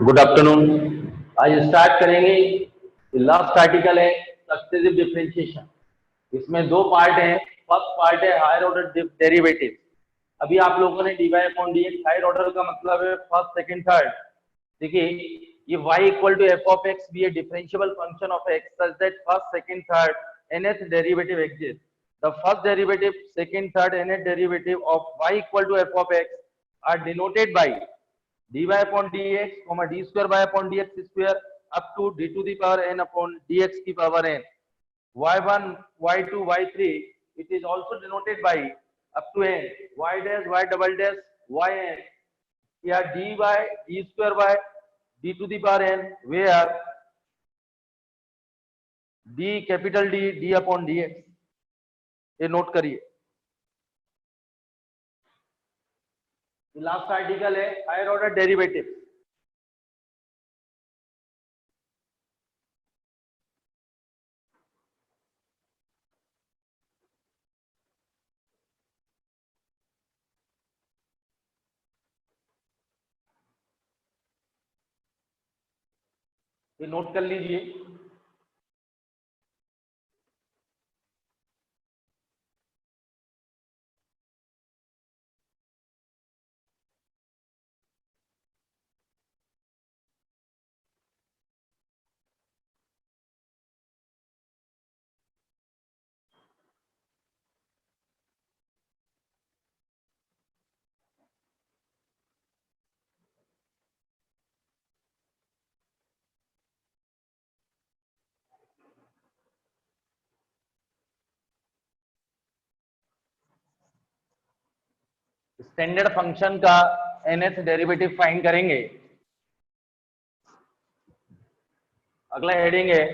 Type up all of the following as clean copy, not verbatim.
Good afternoon. आज start करेंगे। Last article है सक्सेसिव डिफरेंशिएशन। इसमें दो पार्ट हैं। फर्स्ट पार्ट है हायर ऑर्डर डेरिवेटिव। अभी आप लोगों ने dy upon dx higher order का मतलब है फर्स्ट सेकंड थर्ड। देखिए ये y equal to F of X be a differentiable function of X such that first second third nth derivative exist. The first derivative second third nth derivative of y equal to F of x are denoted by dy upon dx, d square by upon dx square up to d to the power n upon dx की power n. y1, y2, y3 it is also denoted by up to n y dash, y double dash, yn. या dy d square by d to the power n where d capital D upon dx. ये note करिए। Last article है higher order derivative. ये note कर लीजिए। Standard function का nth derivative find करेंगे। अगला हेडिंग है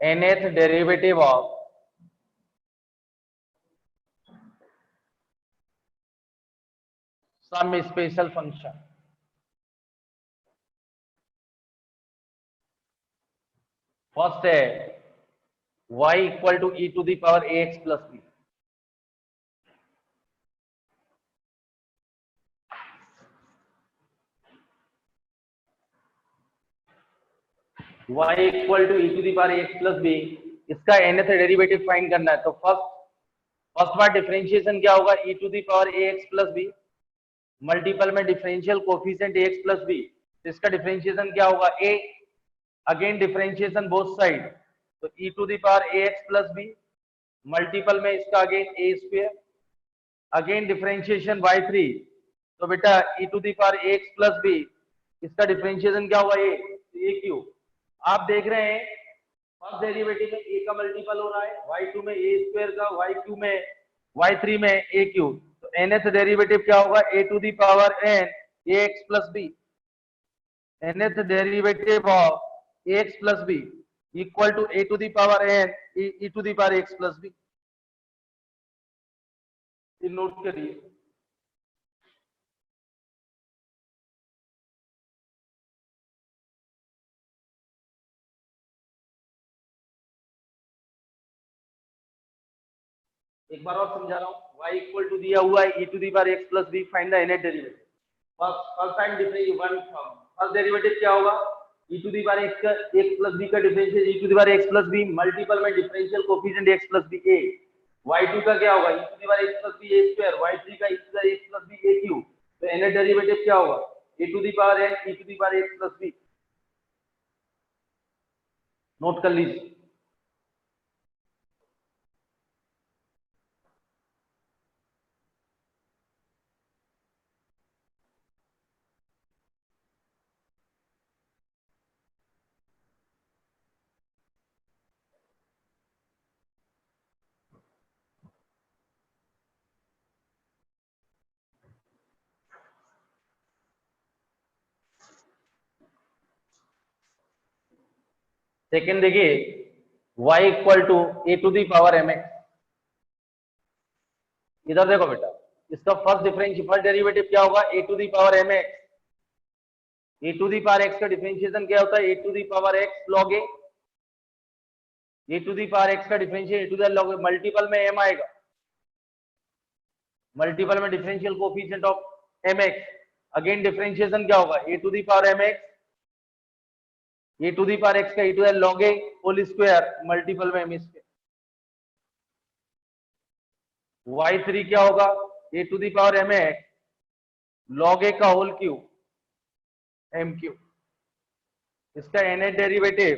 nth derivative of some special function. First है y equal to e to the power ax plus b। y equal to e to the power ax plus b, इसका nth derivative find करना है। तो first बार differentiation क्या होगा, e to the power ax plus b multiple में differential coefficient ax plus b, तो इसका डिफरेंशिएशन क्या होगा a। Again differentiation both side, तो e to the power ax plus b multiple में इसका again a square. Again differentiation y3, तो बेटा e to the power ax plus b इसका डिफरेंशिएशन क्या होगा a क्यूब। आप देख रहे हैं फर्स्ट डेरिवेटिव में a का मल्टीपल हो रहा है, y2 में a स्क्वायर का, y2 में y3 में a क्यूब। तो nth डेरिवेटिव क्या होगा a to the power n ax plus b। nth derivative of ax plus b equal to a to the power n e to the power x plus b। Note करिए। एक बार और समझा रहा हूँ, y equal to दिया हुआ है e to the power x plus b, find the nth derivative. First time first derivative क्या होगा, e to the power x का x प्लस b का differential e to the power x plus b multiple में differential coefficient x plus b a। y2 का क्या होगा e to the power x plus b a square, y3 का e to the power x plus b a cube. तो nth derivative क्या होगा a to the power n e to the power x plus b। Note कर लीजिए। Second देखिए y equal to a to the power mx। इधर देखो बेटा, इसका फर्स्ट डेरिवेटिव क्या होगा a to the power mx। a to the power x का डिफरेंशिएशन क्या होता है a to the power x log a। a to the power x का differential a to the log a, multiple में m आएगा, multiple में differential coefficient of mx। Again differentiation क्या होगा, a to the power m x, a to the power x का e to the log a whole square multiple में m square. y3 क्या होगा, a to the power m x log a का whole cube m cube. इसका nth derivative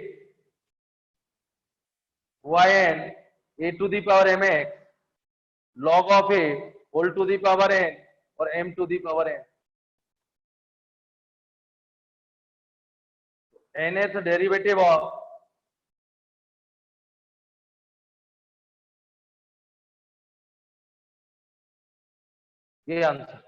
yn a to the power m x log of a whole to the power n और m to the power n। nth derivative of ये answer.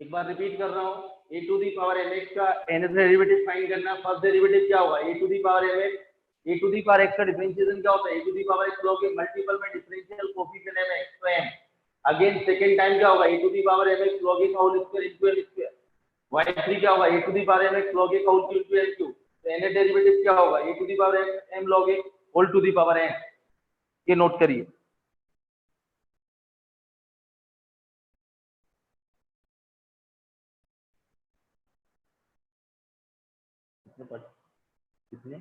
एक बार repeat कर रहा हूं, a to the power m x का nth derivative find करना। First derivative क्या होगा, a to the power m x, a to the power x का डिफरेंशिएशन क्या होता है, a to the power x log multiple में डिफरेंशियल कोएफिशिएंट एम एक्स तो m। अगेन सेकंड टाइम क्या होगा, a to the power m x log का whole square into m square. y3 क्या होगा, a to the power m x log का whole cube into m cube. तो nth derivative क्या होगा, a to the power m log whole to the power n। ये note करिए। कितने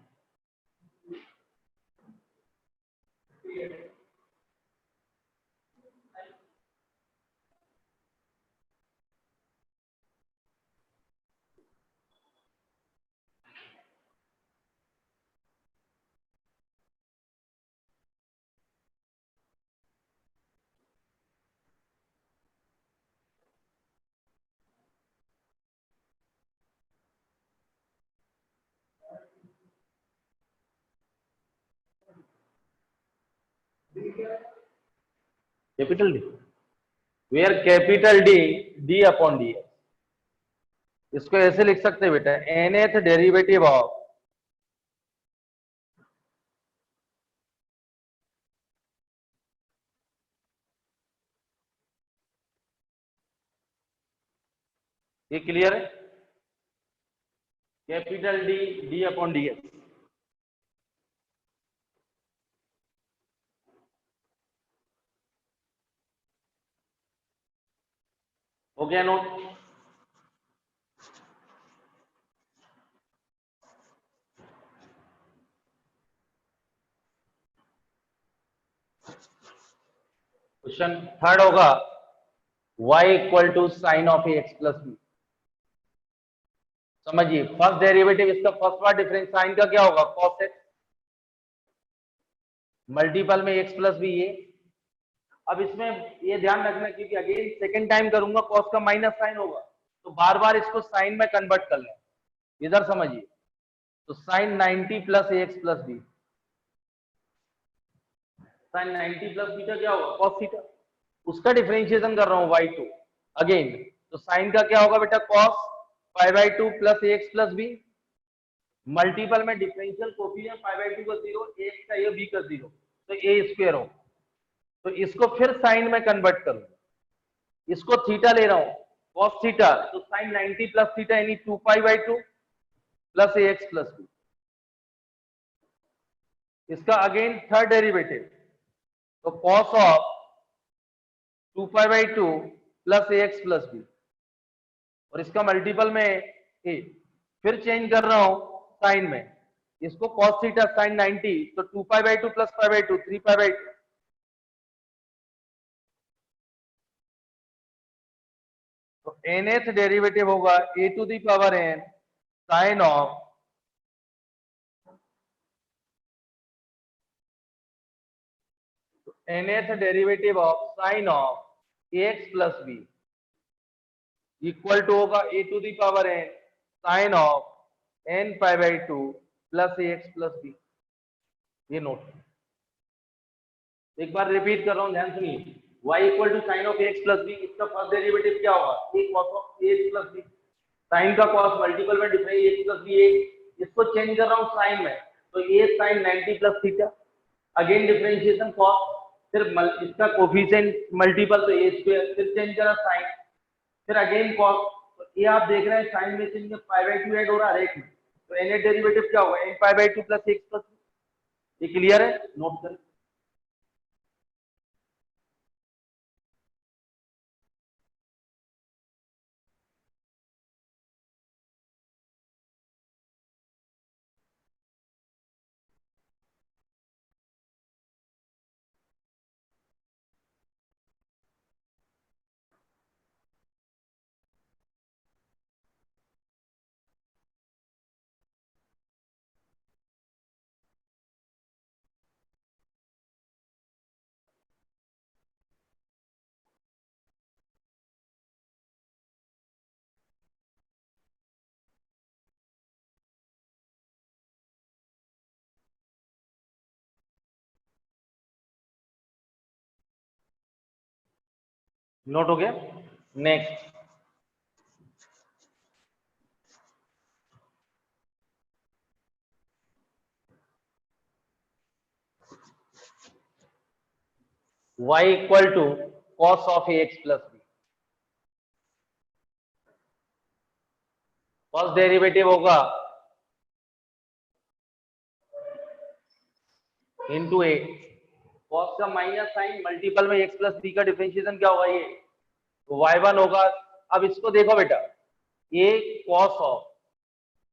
capital D, where capital D D upon D. इसको ऐसे लिख सकते हैं बेटा, nth डेरिवेटिव ऑफ ये क्लियर है, capital D D upon D S. हो गया नोट। क्वेश्चन थर्ड होगा, y equal to sine of x plus B. समझिए, फर्स्ट डेरिवेटिव इसका फर्स्ट पार्ट डिफरेंस साइन का क्या होगा, cos x मल्टीपल में x प्लस बी। ये अब इसमें ये ध्यान रखना, क्योंकि अगेन सेकंड टाइम करूंगा cos का माइनस साइन होगा, तो बार बार इसको साइन में कन्वर्ट कर लें। इधर समझिए, तो sine 90 plus x plus B, sine 90 plus beta क्या होगा, cos थीटा। उसका डिफरेंशिएशन कर रहा हूं y2 अगेन, तो साइन का क्या होगा बेटा, cos π/2 plus x plus b multiple में डिफरेंशियल कोएफिशिएंट π/2 का 0, एक्स का ये बी का 0, तो ए स्क्वायर हो। तो इसको फिर साइन में कन्वर्ट करूं, इसको थीटा ले रहा हूं cos थीटा, तो साइन 90 प्लस थीटा यानी 2π/2 प्लस एक्स प्लस बी। इसका अगेन थर्ड डेरिवेटिव, तो cos of 2π/2 plus x plus b, और इसका मल्टीपल में ए। फिर चेंज कर रहा हूं साइन में, इसको cos थीटा साइन 90, तो 2π/2 प्लस π/2 3π/2। तो nth डेरिवेटिव होगा a to the power n sine of nth derivative of sine of x plus b equal to होगा a to the power n sine of n π/2 plus x plus B. ये note, एक बार repeat कर रहा हूं, ध्यान सुनिए। y equal to sine of x plus b, इसका फर्स्ट डेरिवेटिव क्या होगा, a cos of x plus B. Sine का cos मल्टीपल में डिफरेंस एक्स प्लस बी, इसको चेंज कर रहा हूं साइन में, तो a sine 90 plus theta, again differentiation cos, फिर इसका कोफिशिएंट मल्टीपल तो a स्क्वायर, फिर चेंज करा साइन, फिर अगेन cos। तो ये आप देख रहे हैं साइन में से π/2 ऐड हो रहा है एक में, तो nth डेरिवेटिव क्या होगा, n π/2 plus x plus B. ये क्लियर है, नोट करें। नोट हो गया। Next, y equal to cos of ax plus b। First derivative होगा इंटू ए, कॉस का माइनस साइन मल्टीपल में एक्स प्लस बी का डिफरेंशिएशन क्या होगा ये, तो y1 होगा। अब इसको देखो बेटा, ये कॉस ऑफ,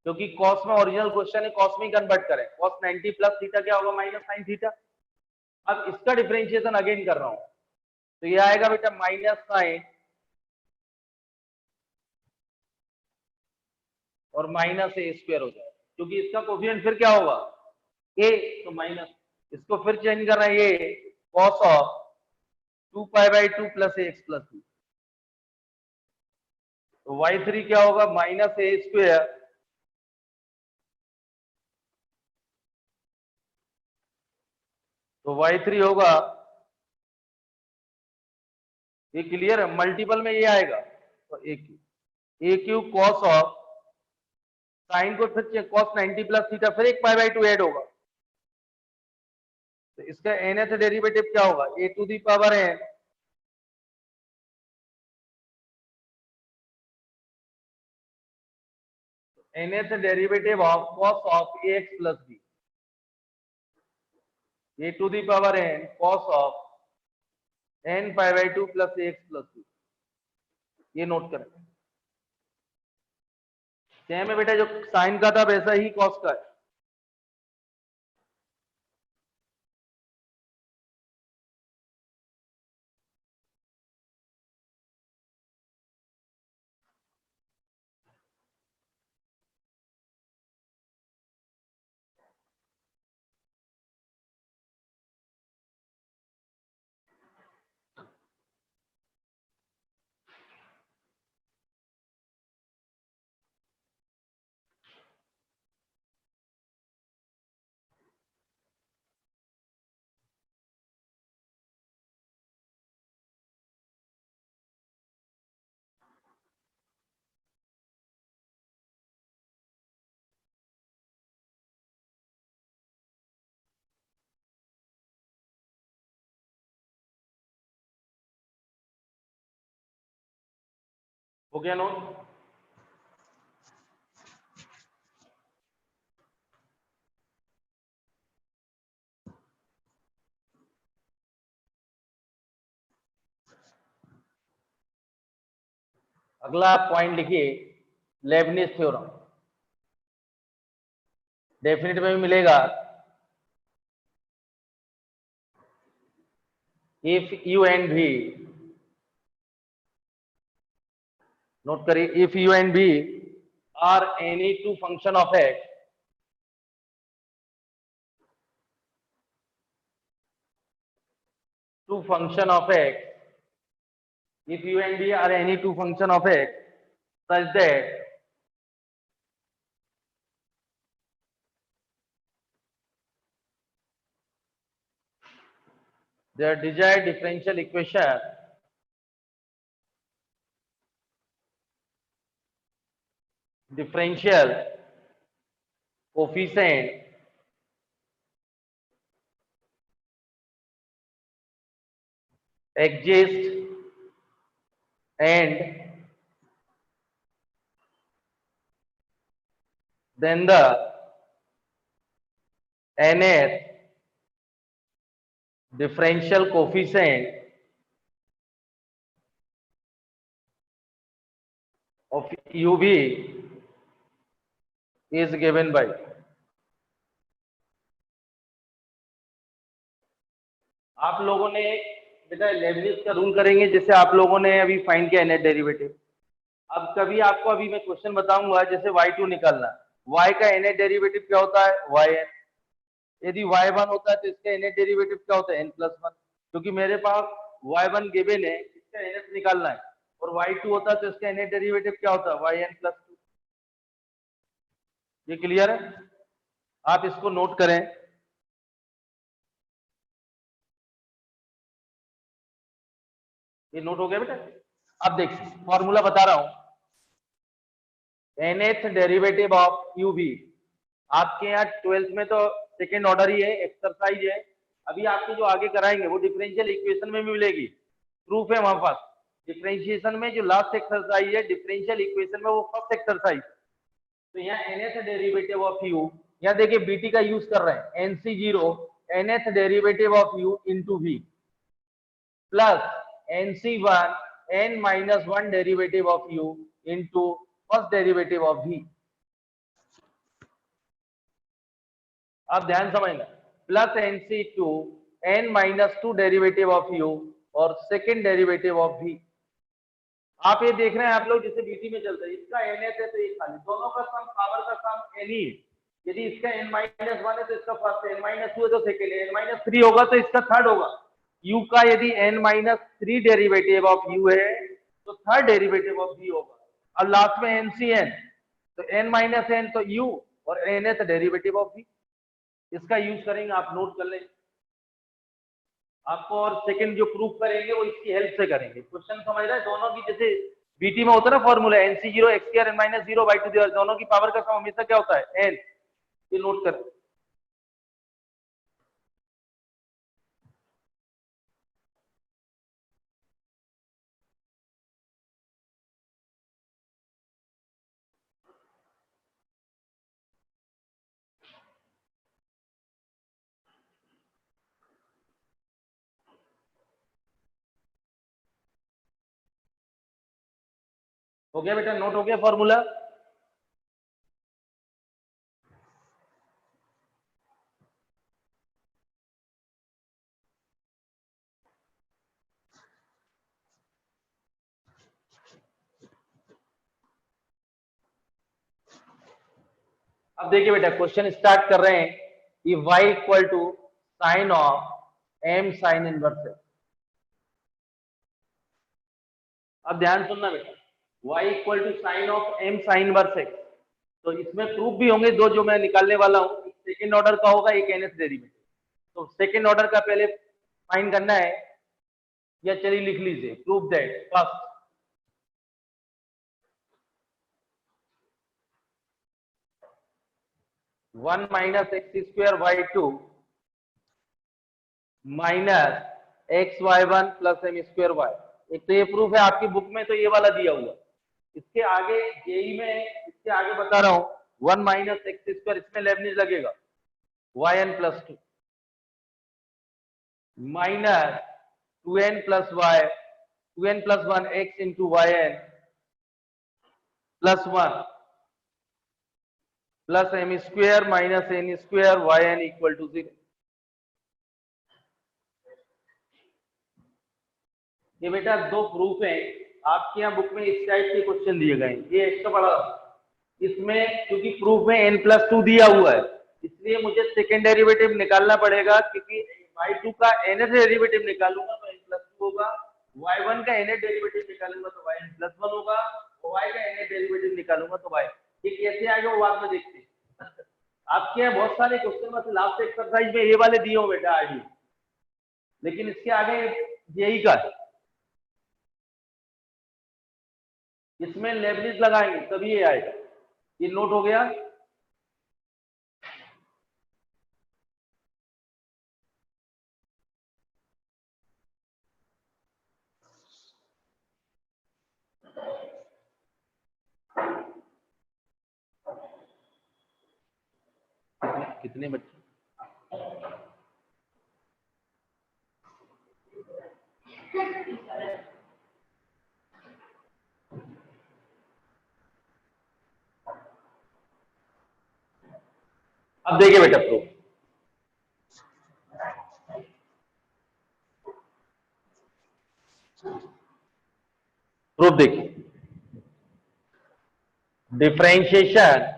क्योंकि कॉस में ओरिजिनल क्वेश्चन है कॉस में ही कन्वर्ट करें, कॉस 90 प्लस थीटा क्या होगा माइनस साइन थीटा। अब इसका डिफरेंशिएशन अगेन कर रहा हूं, तो ये आएगा बेटा माइनस साइन और माइनस ए स्क्वायर हो जाएगा, क्योंकि इसका कोफिशिएंट फिर क्या होगा ए, तो माइनस, इसको फिर चेंज करना है, ये cos of 2 pi by 2 plus x plus B, तो y3 क्या होगा माइनस ए स्क्वायर तो y3 होगा, ये क्लियर है, मल्टीपल में ये आएगा तो ए क्यूब कॉस ऑफ साइन को फिर कॉस 90 प्लस थीटा फिर 1 पाई बाई 2 ऐड होगा, तो इसका nth डेरिवेटिव क्या होगा a to the power n nth derivative of cos of ax plus b, a to the power n cos of n π/2 plus x plus B, ये note करें। Same है बेटा, जो साइन का था वैसा ही कॉस का है। हो गया नोट। अगला पॉइंट लिखिए, लेबनिज थ्योरम, डेफिनेट में भी मिलेगा। If U and V, note करिए, if U and V are any two function of X, two function of X, if u and v are any two function of x such that their desired differential equation differential coefficient exist and then the nth differential coefficient of uv is given by, आप लोगों ने बेटा Lebanese का rule करेंगे जैसे आप लोगों ने अभी फाइंड किया नेट डेरिवेटिव। अब कभी आपको अभी मैं क्वेश्चन बताऊंगा, जैसे y2 निकालना, y का nth डेरिवेटिव क्या होता है yn, यदि y1 होता है तो इसका nth डेरिवेटिव क्या होता है n+1, क्योंकि मेरे पास y1 गिवन है, इसका nth निकालना है, और y2 होता है तो इसका nth डेरिवेटिव क्या होता है yn+2। ये क्लियर है, आप इसको नोट करें। ये नोट हो गया बेटा। अब देखिए फॉर्मूला बता रहा हूं, nth derivative of u v। आपके यहाँ 12th में तो सेकेंड ऑर्डर ही है, एक्सरसाइज है। अभी आपके जो आगे कराएंगे वो डिफरेंशियल इक्वेशन में भी मिलेगी, प्रूफ है वहां पास। डिफरेंशिएशन में जो लास्ट एक्सरसाइज है डिफरेंशियल इक्वेशन में, वो फर्स्ट एक्सरसाइज। तो यहाँ nth डेरिवेटिव ऑफ u, यहाँ देखिए bt का यूज कर रहे हैं, nc0 nth derivative of u into v plus nc1 n minus 1 derivative of u into first derivative of v। आप ध्यान समझना, plus nc2 n minus 2 derivative of u और सेकेंड डेरिवेटिव ऑफ v। आप ये देख रहे हैं आप लोग जैसे बीटी में चलता है, इसका nth है तो ये खाली, दोनों का सम पावर का सम n ही है। यदि इसका n माइनस 1 है तो इसका फर्स्ट है, n माइनस 2 है तो सेकेंड है, n माइनस 3 होगा तो इसका थर्ड होगा। u का यदि n minus 3 derivative of u है तो थर्ड डेरिवेटिव ऑफ v होगा। और लास्ट में ncn, तो n माइनस n तो u और nth डेरिवेटिव ऑफ v। इसका यूज करेंगे, आप नोट कर लें आपको। और सेकंड जो प्रूफ करेंगे वो इसकी हेल्प से करेंगे। क्वेश्चन समझ रहे हैं दोनों की, जैसे बीटी में होता है ना formula nc0 x² n minus 0 by 2, दोनों की पावर का सम हमेशा क्या होता है n। ये नोट कर। हो गया बेटा, नोट हो गया फॉर्मूला। अब देखिए बेटा क्वेश्चन स्टार्ट कर रहे हैं कि y equal to sine of m sine inverse है। अब ध्यान सुनना बेटा, y equal to sine of m sine inverse है। तो इसमें प्रूफ भी होंगे दो जो मैं निकालने वाला हूं। सेकेंड ऑर्डर का होगा, एक nth डेरिवेटिव। तो सेकेंड ऑर्डर का पहले फाइंड करना है, या चलिए लिख लीजिए, proof that first 1 minus X square Y two minus X Y one plus M square Y. एक तो ये प्रूफ है आपकी बुक में, तो ये वाला दिया हुआ। इसके आगे जेई में, इसके आगे बता रहा हूं 1 माइनस एक्स स्क्वायर, इसमें लेबनिज लगेगा Y N plus 2 minus 2n plus Y 2n plus 1 X into Y N plus 1 plus M square minus N square Y N equal to 0। ये बेटा दो प्रूफ है आपके यहाँ बुक में, इस टाइप के क्वेश्चन दिए गए। ये एक्स्ट्रा बड़ा, इसमें क्योंकि प्रूफ में n+2 दिया हुआ है, इसलिए मुझे सेकेंड डेरिवेटिव निकालना पड़ेगा, क्योंकि y2 का nth डेरिवेटिव निकालूंगा तो n+2 होगा, y1 का nth डेरिवेटिव निकालूंगा तो yn+1 होगा, y का nth डेरिवेटिव निकालूंगा तो y। ये कैसे आएगा वो बाद में देखते हैं। आपके यहाँ बहुत सारे क्वेश्चन, बस लास्ट एक्सरसाइज में ये वाले दिए हो बेटा आईडी, लेकिन इसके आगे यही का है, इसमें लेबनिज लगाएंगे तभी ये आएगा। ये नोट हो गया। कितने बच्चे? अब देखिए बेटा प्रूफ, प्रूफ देखिए, differentiation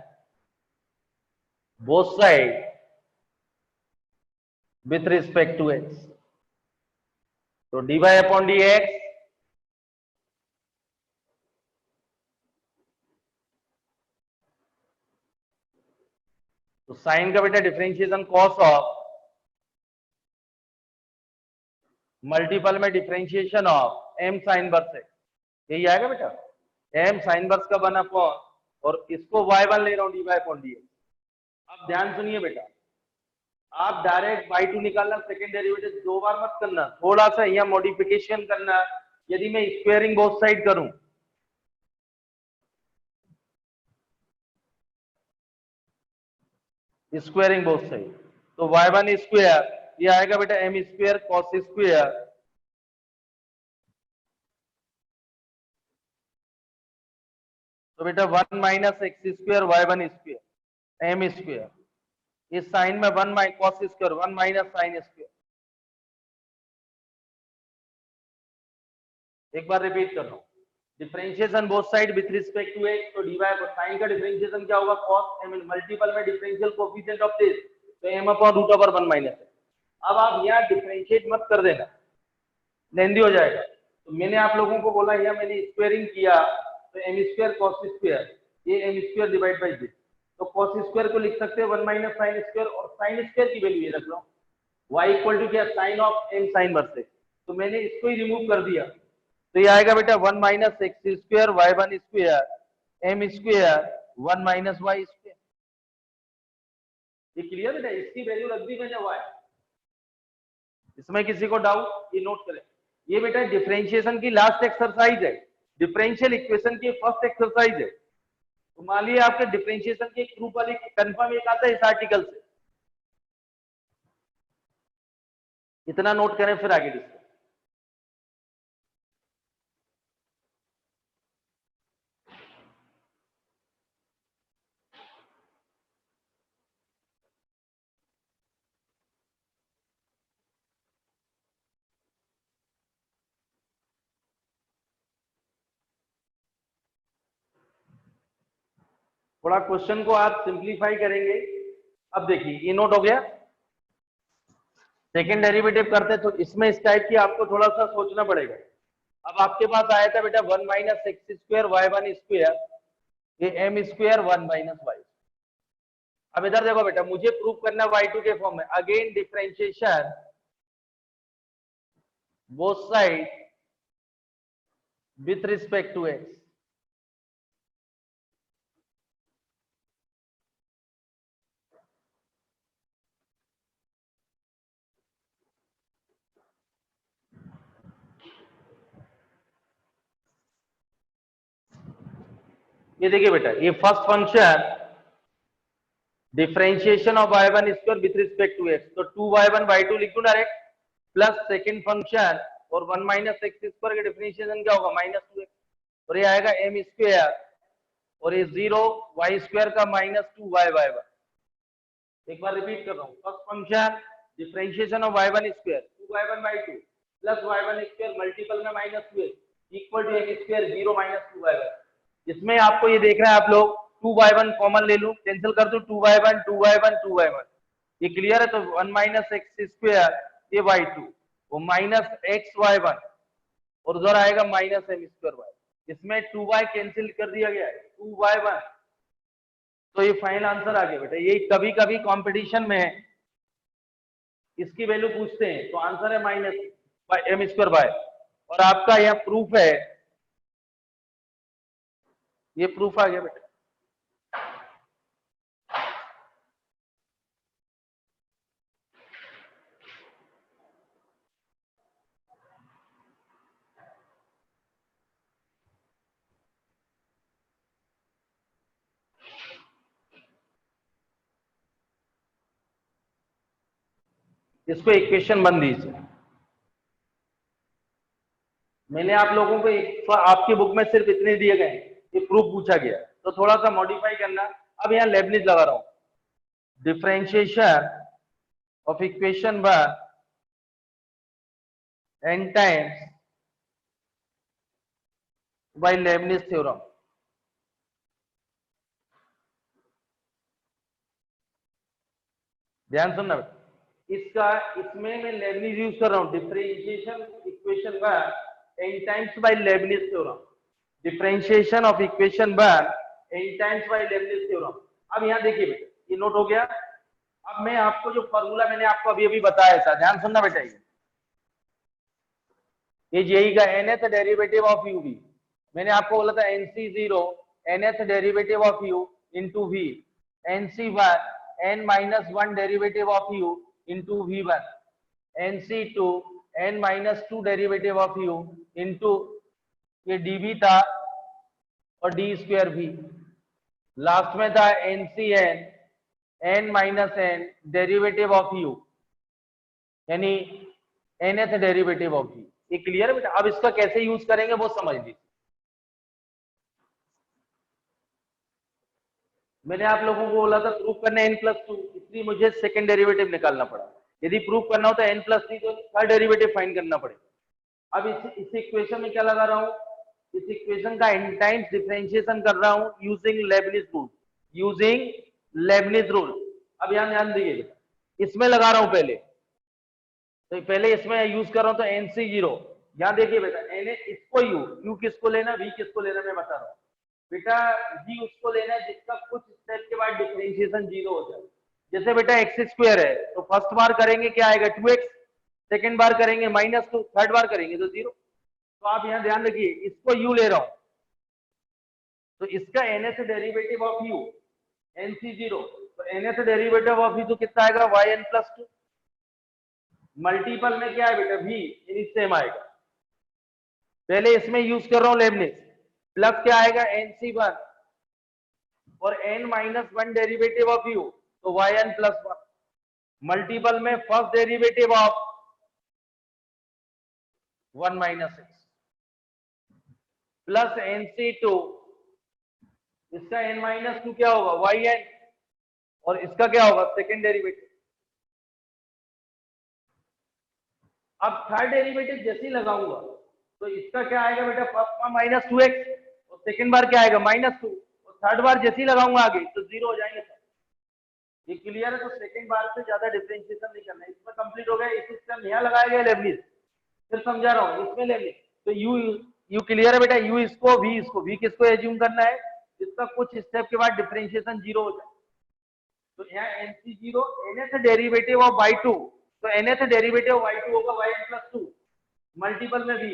both side with respect to x. तो dy अपॉन dx तो साइन का बेटा डिफरेंशिएशन कॉस ऑफ मल्टीपल में differentiation of M sine verse X, यही आएगा बेटा, एम साइन वर्स का 1/, और इसको y1 ले रहा हूँ dy/dx। अब ध्यान सुनिए बेटा, आप डायरेक्ट y2 निकालना, सेकेंड डेरिवेटिव 2 बार मत करना, थोड़ा सा यहाँ मॉडिफिकेशन करना। यदि मैं स्क्वेयरिंग बोथ साइड करूं, स्क्वेयरिंग बोथ साइड, तो y1 स्क्वेयर ये आएगा बेटा m स्क्वेयर कॉस स्क्वेयर, तो बेटा 1 minus x square y1 square m square, इस साइन में 1 minus cos square 1 minus sine square. एक बार रिपीट कर रहा हूं, differentiation both side with respect to x, तो dy पर साइन का डिफरेंशिएशन क्या होगा, cos m, मल्टीपल में डिफरेंशियल कोएफिशिएंट ऑफ दिस, तो m upon root over 1 minus. अब आप यहाँ डिफरेंशिएट मत कर देना, लेंदी हो जाएगा। तो मैंने आप लोगों को बोला यहाँ मैंने स्क्वायरिंग किया, तो m स्क्वायर cos स्क्वायर, ये m square divide by this, तो cos स्क्वायर को लिख सकते हैं 1 माइनस साइन स्क्वायर, और साइन स्क्वायर की वैल्यू ये रख लो, y इक्वल टू क्या, sine of m sine verse x, तो मैंने इसको ही रिमूव कर दिया, तो ये आएगा बेटा 1 minus X square y1 square m square 1 minus y square. ये क्लियर बेटा, इसकी वैल्यू रख दी मैंने y, इसमें किसी को डाउट, ये नोट करें। ये बेटा डिफरेंशिएशन की लास्ट एक्सरसाइज है, डिफरेंशियल इक्वेशन की फर्स्ट एक्सरसाइज है। तो मान लीजिए आपके डिफरेंशिएशन की प्रूफ वाली कंफर्म एक आता है इस आर्टिकल से, इतना नोट करें फिर आगे डिस्कस। थोड़ा क्वेश्चन को आप सिंप्लीफाई करेंगे। अब देखिए ये नोट हो गया, सेकेंड डेरिवेटिव करते तो इसमें इस टाइप की आपको थोड़ा सा सोचना पड़ेगा। अब आपके पास आया था बेटा 1 minus X square y1 square, ये m स्क्वायर 1 माइनस y। अब इधर देखो बेटा, मुझे प्रूफ करना y2 के फॉर्म में, again differentiation both side with respect to x। ये देखिए बेटा, ये first function differentiation of y1 square with respect to x, तो 2y1 y2 लिख दूं डायरेक्ट, प्लस सेकंड फंक्शन और 1 माइनस एक्स स्क्वायर का डिफरेंशिएशन क्या होगा, -2x, और ये आएगा m स्क्वायर, और ये 0 y स्क्वायर का -2y/1। एक बार रिपीट कर रहा हूँ, first function differentiation of y1 square 2y1 y2 plus y1 square multiple में -2x equal to m square 0 -2y1। इसमें आपको ये देख रहे हैं आप लोग, 2y1 कॉमन ले लूं, कैंसिल कर दूं, 2y1 2y1 2y1, ये क्लियर है। तो 1 माइनस एक्स स्क्वायर ये y2, वो माइनस एक्स y1, और उधर आएगा माइनस m स्क्वायर y, इसमें 2y कैंसिल कर दिया गया है, 2y1, तो ये फाइनल आंसर आ गया बेटा। ये कभी कभी कंपटीशन में इसकी वैल्यू पूछते हैं, तो आंसर है माइनस m स्क्वायर y, और आपका यह प्रूफ है, ये प्रूफ आ गया बेटा। इसको इक्वेशन बन दीजिए। मैंने आप लोगों को आपकी बुक में सिर्फ इतने दिए गए, ये प्रूफ पूछा गया, तो थोड़ा सा मॉडिफाई करना। अब यहाँ लेबनिज लगा रहा हूं, differentiation of equation 1 n times bye Lebanese theorem. ध्यान सुनना बेटा, इसका इसमें मैं लेबनिज यूज कर रहा हूं, differentiation equation 1 n times bye Lebanese theorem, differentiation of equation 1 n times bye Lebanese theorem. अब यहाँ देखिए बेटा, ये नोट हो गया। अब मैं आपको जो फॉर्मूला मैंने आपको अभी अभी बताया था, ध्यान सुनना बेटा, ये ये यही का nth derivative of u v। मैंने आपको बोला था nc0 nth derivative of u into v, nc1 n minus 1 derivative of u into v1, nc2 n minus 2 derivative of u into ये dv था और डी स्क्वायर v। लास्ट में था ncn n minus n derivative of u यानी nth derivative of v। ये clear है बेटा? अब इसका कैसे यूज करेंगे वो समझ लीजिए। मैंने आप लोगों को बोला था प्रूफ करना n+2, इसलिए मुझे सेकंड डेरिवेटिव निकालना पड़ा। यदि प्रूफ करना होता n+3 तो थर्ड डेरिवेटिव फाइंड करना पड़ेगा। अब इस इक्वेशन में क्या लगा रहा हूं, इस इक्वेशन का n टाइम्स डिफरेंशिएशन कर रहा हूं using Leibniz rule, using Leibniz rule. अब यहां ध्यान दीजिए, इसमें लगा रहा हूं पहले, तो पहले इसमें यूज कर रहा हूं तो nc0। यहां देखिए बेटा, n इसको u किसको लेना, v किसको लेना, मैं बता रहा हूं बेटा। v उसको लेना है जिसका कुछ स्टेप के बाद डिफरेंशिएशन 0 हो जाए। जैसे बेटा x² है तो फर्स्ट बार करेंगे क्या आएगा 2x, सेकंड बार करेंगे -2, थर्ड बार करेंगे तो 0। तो आप यहां ध्यान रखिए, इसको u ले रहा हूं तो इसका nth derivative of u nc0, तो nth डेरिवेटिव ऑफ u तो कितना आएगा yn+2। मल्टीपल में क्या है बेटा v, यानी सेम आएगा। पहले इसमें यूज कर रहा हूं लेबनिज, प्लस क्या आएगा nc1 और n minus 1 derivative of u तो yn+1, मल्टीपल में first derivative of 1 minus x plus nc2, इसका n-2 क्या होगा yn, और इसका क्या होगा सेकेंड डेरिवेटिव। अब थर्ड डेरिवेटिव जैसे ही लगाऊंगा तो इसका क्या आएगा बेटा, फर्स्ट बार -2x और सेकंड बार क्या आएगा -2, और थर्ड बार जैसे ही लगाऊंगा आगे तो 0 हो जाएंगे। ये क्लियर है? तो सेकंड बार से ज्यादा डिफरेंशिएशन नहीं करना है। इसमें कंप्लीट हो गया। इस सिस्टम यहाँ लगाया गया लेबनिज, फिर समझा रहा हूँ इसमें लेबनिज। तो यू क्लियर है बेटा? यू इसको v किसको एज्यूम करना है, इसका कुछ स्टेप के बाद डिफरेंशिएशन 0 हो जाए। तो यहाँ nc0 nth derivative of y2, तो nth डेरिवेटिव ऑफ y2 होगा yn+2 मल्टीपल में v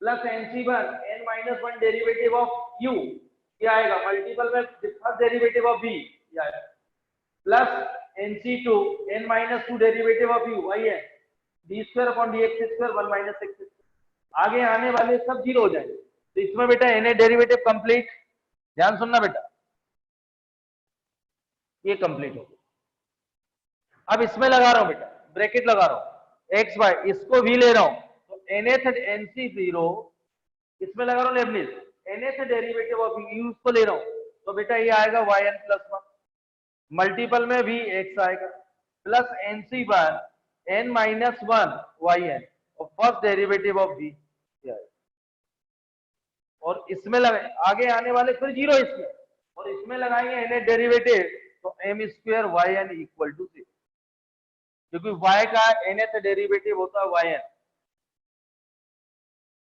plus nc1 n-1 derivative of u, क्या आएगा मल्टीपल में फर्स्ट डेरिवेटिव ऑफ v आएगा, plus nc2 n-2 derivative of u yn d2/dx² 1 - x²। आगे आने वाले सब 0 हो जाएंगे। तो इसमें बेटा nth डेरिवेटिव कंप्लीट, ध्यान सुनना बेटा, ये कंप्लीट हो गया। अब इसमें लगा रहा हूं बेटा, ब्रैकेट लगा रहा हूं x y, इसको v ले रहा हूं तो nth nc0, इसमें लगा रहा हूं Lebanese, nth derivative of u को ले रहा हूं तो बेटा ये आएगा yn+1 मल्टीपल में v x आएगा प्लस nc1 n-1 yn और फर्स्ट डेरिवेटिव ऑफ v, और इसमें आगे आने वाले फिर 0 इसमें, और इसमें लगाएंगे nth डेरिवेटिव तो m² yn इक्वल टू 0, क्योंकि y का nth डेरिवेटिव होता है yn।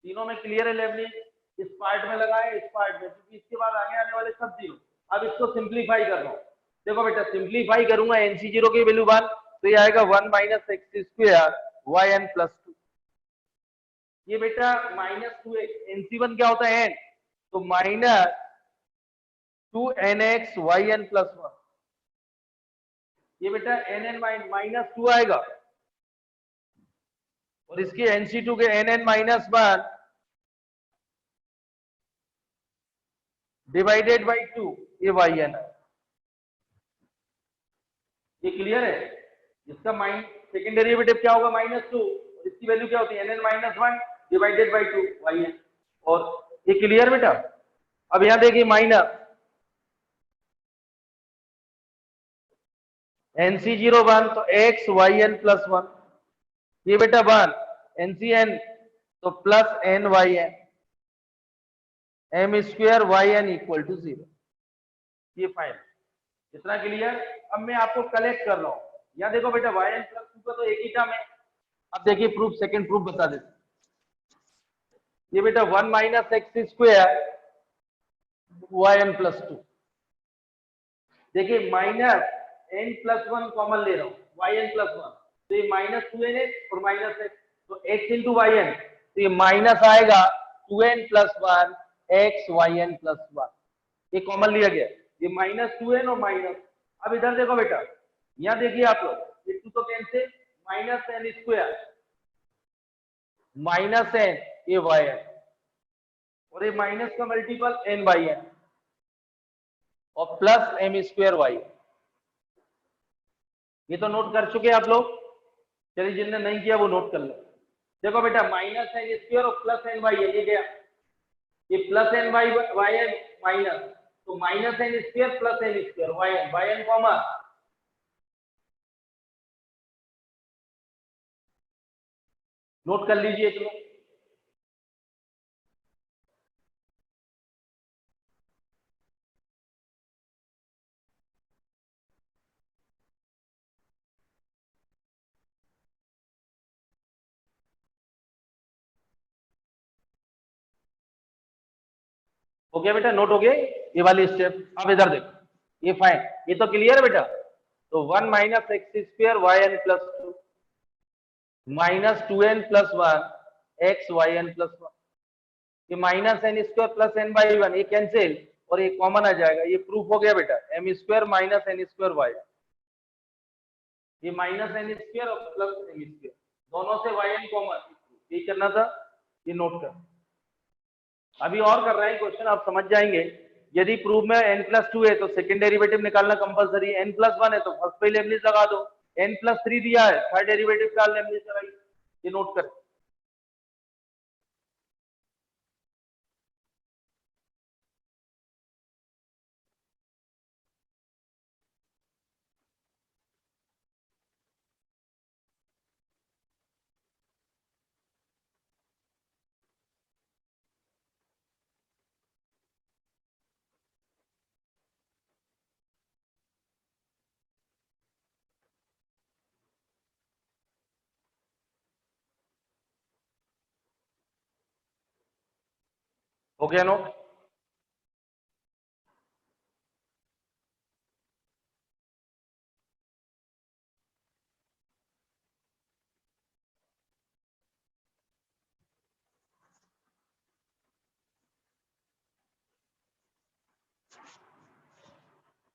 तीनों में क्लियर है लेबनिज? इस पार्ट में लगाए, इस पार्ट में, क्योंकि इसके बाद आगे आने वाले सब 0। अब इसको सिंप्लीफाई कर रहा हूं, देखो बेटा सिंप्लीफाई करूंगा nc0 की वैल्यू 1 तो ये आएगा 1 - x² yn+2। ये बेटा -2x, nc1 क्या होता है n, तो -2nx yn+1, ये बेटा -2 आएगा, और इसके nc2 के -1 डिवाइडेड बाई 2 ये yn है। ये क्लियर है? इसका सेकेंड डेरिवेटिव क्या होगा -2, और इसकी वैल्यू क्या होती है n-1 डिवाइडेड बाई 2 yn, और ये क्लियर बेटा? अब यहां देखिए माइनस nc0 1 तो x yn+1, ये बेटा 1 ncn तो plus nyn m² yn equal to 0। ये फाइन, इतना क्लियर? अब मैं आपको कलेक्ट कर रहा हूं, यहाँ देखो बेटा yn+2 का तो एक ही टर्म है। अब देखिए प्रूफ, सेकंड प्रूफ बता देते। ये बेटा 1 - x² yn+2, देखिए -n+1 कॉमन ले रहा हूं yn+1, तो ये -2nx और -x, तो x into yn, तो तो ये माइनस आएगा 2n plus 1 x y N plus 1, ये कॉमन लिया गया, ये -2n और माइनस। अब इधर देखो बेटा, यहाँ देखिए आप लोग, ये 2 तो कैंसिल, -n² -n ये वाई एन, और ये माइनस का मल्टीपल n/n और प्लस m² वाई, ये तो नोट कर चुके हैं आप लोग। चलिए जिनने नहीं किया वो नोट कर लो। देखो बेटा -n² और प्लस n/n, ये गया, ये प्लस n/yn माइनस, तो -n² plus n² yn common, note कर लीजिए इसमें। हो गया बेटा, नोट हो गया ये वाली स्टेप। अब इधर देखो, ये फाइन, ये तो क्लियर है बेटा। तो 1 minus x² y N plus 2 -2n plus 1 x y N plus 1, ये -n² प्लस n/1, ये कैंसिल और ये कॉमन आ जाएगा, ये प्रूफ हो गया बेटा, m² माइनस n² वाई, ये -n² और प्लस m², दोनों से yn कॉमन, ये करना था, ये नोट कर। अभी और कर रहे हैं क्वेश्चन, आप समझ जाएंगे। यदि प्रूफ में n+2 है तो सेकंड डेरिवेटिव निकालना कंपलसरी, n+1 है तो फर्स्ट पे लेमनिस लगा दो, n+3 दिया है थर्ड डेरिवेटिव का लेमनिस लगाइए, ये नोट कर। हो गया नोट।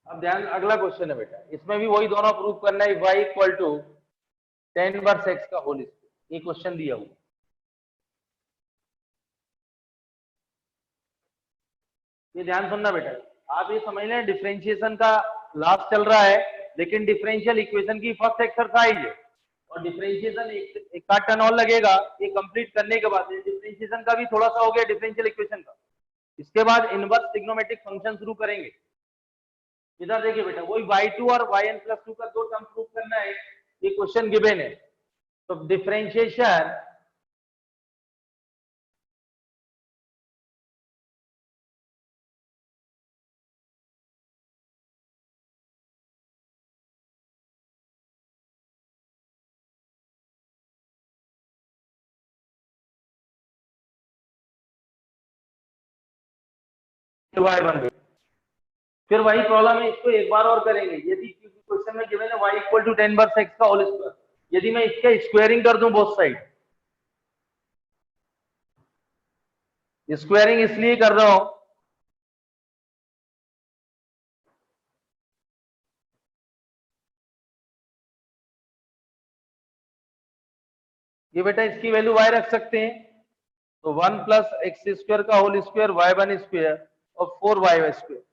अब ध्यान, अगला क्वेश्चन है बेटा, इसमें भी वही दोनों प्रूफ करना है, y equal to tan inverse x का होल स्क्वायर, ये क्वेश्चन दिया हुआ। ये ध्यान सुनना बेटा, आप ये समझ लें डिफरेंशिएशन का लास्ट चल रहा है, लेकिन डिफरेंशियल इक्वेशन की फर्स्ट एक्सरसाइज है, और डिफरेंशिएशन एक का टर्न और लगेगा, ये कंप्लीट करने के बाद डिफरेंशिएशन का भी थोड़ा सा हो गया, डिफरेंशियल इक्वेशन का। इसके बाद इनवर्स ट्रिग्नोमेट्रिक फंक्शन शुरू करेंगे। इधर देखिए बेटा, वही y2 और yn+2 का दो टर्म प्रूव करना है, ये क्वेश्चन गिवन है। तो डिफरेंशिएशन y बन गई। फिर वही प्रॉब्लम है, इसको एक बार और करेंगे। यदि क्वेश्चन में गिवन है y equal to tan inverse x का होल स्क्वायर, यदि मैं इसका स्क्वायरिंग कर दूं बोथ साइड, स्क्वायरिंग इसलिए कर रहा हूं, ये बेटा इसकी वैल्यू y रख सकते हैं, तो 1 प्लस x² का होल स्क्वायर y1 स्क्वायर और 4y स्क्वायर।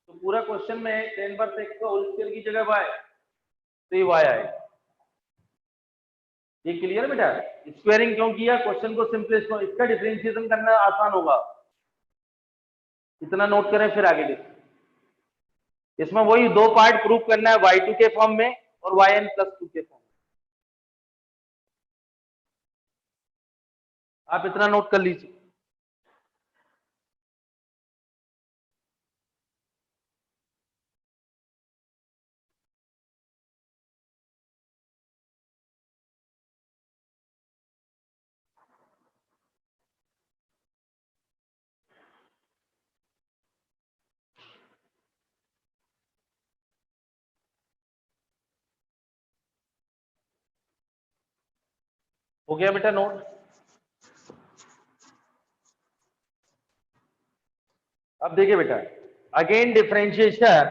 तो पूरा क्वेश्चन में tan इनवर्स x का होल स्क्वायर की जगह y, तो ये y आएगा। ये क्लियर है बेटा? स्क्वायरिंग क्यों किया? क्वेश्चन को सिंपलेस्ट, इसका डिफरेंशिएशन करना आसान होगा। इतना नोट करें, फिर आगे देखें। इसमें वही दो पार्ट प्रूव करना है, y2 के फॉर्म में और yn+2 के फॉर्म में। आप इतना नोट कर लीजिए। हो गया बेटा नोट? अब देखिए बेटा, again differentiation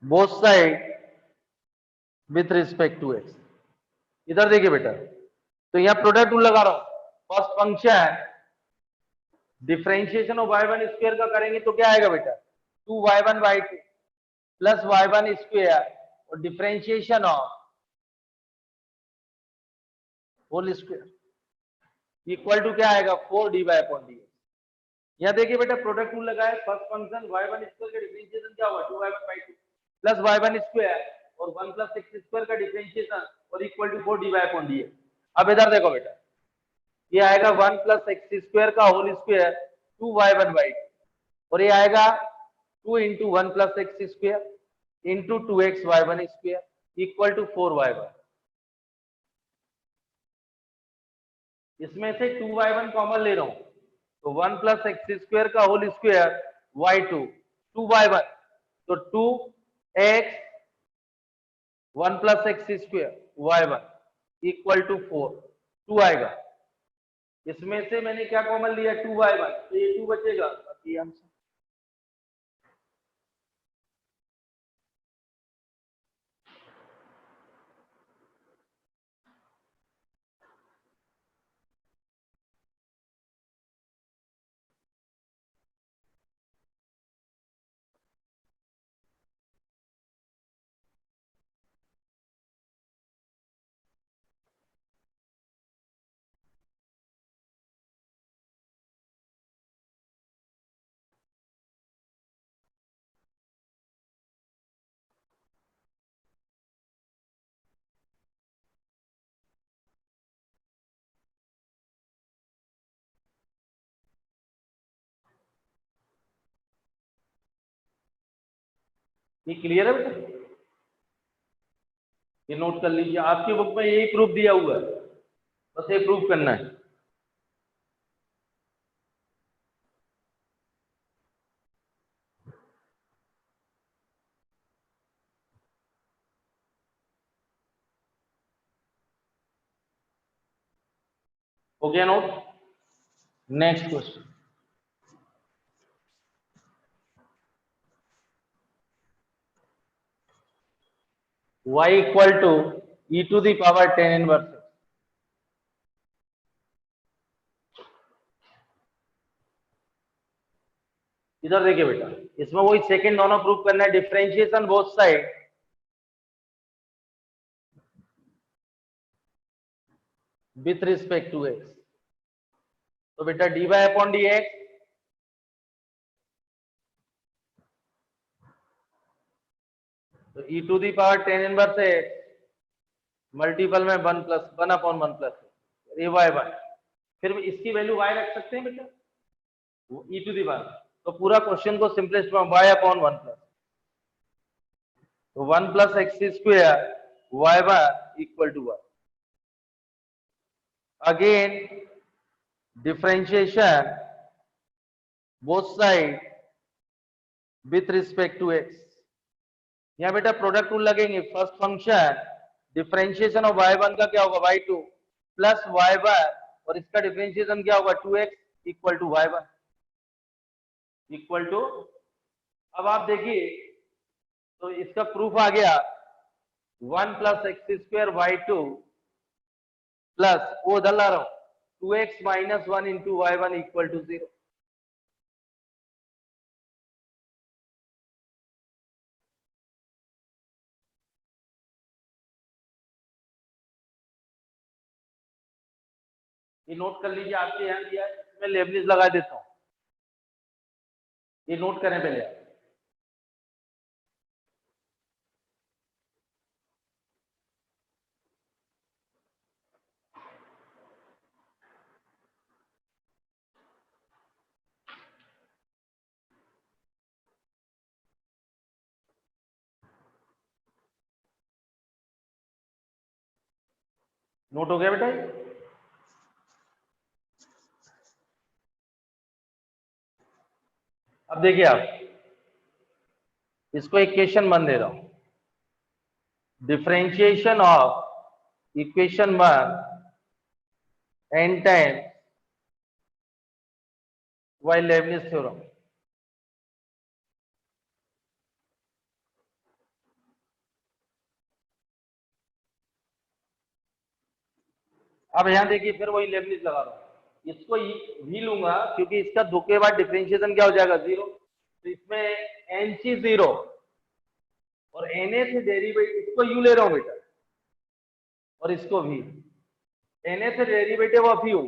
both side with respect to x. इधर देखिए बेटा, तो यहाँ प्रोडक्ट रूल लगा रहा हूं। First function differentiation of y one square का करेंगे तो क्या आएगा बेटा, 2y1/2 प्लस y1 स्क्वायर और differentiation of whole square equal to क्या आएगा, 4dy/dx। यहाँ देखिए बेटा, प्रोडक्ट रूल लगाए, फर्स्ट फंक्शन y1 स्क्वायर का डिफरेंशिएशन क्या होगा, 2y1/2 प्लस y1 स्क्वायर और 1 प्लस x स्क्वायर का डिफरेंशिएशन और इक्वल टू 4dy/dx। अब इधर देखो बेटा, ये आएगा 1 प्लस एक्स स्क्वायर का होल स्क्वायर 2y1/2 और ये आएगा 2 into 1 plus x square into 2x y1 square equal to 4y1। इसमें से 2y1 कॉमन ले रहा हूं, तो 1 प्लस एक्स स्क्वायर का होल स्क्वायर y2 2y1, तो 2x 1 plus x square y1 equal to 4, 2 आएगा। इसमें से मैंने क्या कॉमन लिया, 2y1, तो ये 2 बचेगा, बाकी आंसर। ये क्लियर है बेटा, ये नोट कर लीजिए, आपकी बुक में यही प्रूफ दिया हुआ है, बस ये प्रूफ करना है। हो गया note. Next question, y equal to e to the power 10 inverse. इधर देखिए बेटा, इसमें वही सेकंड दोनों प्रूफ करना है, differentiation both side with respect to x. तो बेटा dy/dx तो e to the power 10 inverse है मल्टीपल में 1+1/1 ए वाई वन। फिर इसकी वैल्यू y रख सकते हैं बेटा, e टू दी पावर, तो पूरा क्वेश्चन को सिंपलेस्ट फॉर्म y/1 प्लस, तो 1 plus x square y1 equal to 1। Again differentiation both side with respect to x. यहाँ बेटा प्रोडक्ट रूल लगेंगे, first function differentiation of y1 का क्या होगा, y2 प्लस y1 और इसका डिफरेंशिएशन क्या होगा, 2x equal to y1 equal to. अब आप देखिए, तो इसका प्रूफ आ गया, 1 plus x square y2 plus वो उधर ला रहा हूं 2x minus 1 into y1 equal to 0। ये नोट कर लीजिए, आपके यहाँ दिया है, मैं लेबलिस लगा देता हूं, ये नोट करें पहले। नोट हो गया बेटा, अब देखिए आप, इसको इक्वेशन 1 दे रहा हूं, differentiation of equation 1 n times y Lebanese theorem. अब यहां देखिए फिर वही लेबनिज लगा रहा हूं, इसको भी लूंगा क्योंकि इसका दो के बाद डिफरेंशिएशन क्या हो जाएगा 0, तो इसमें एनसी 0 और एनए से डेरिवेटिव, इसको यू ले रहा हूं बेटा और इसको भी, एनए से derivative of u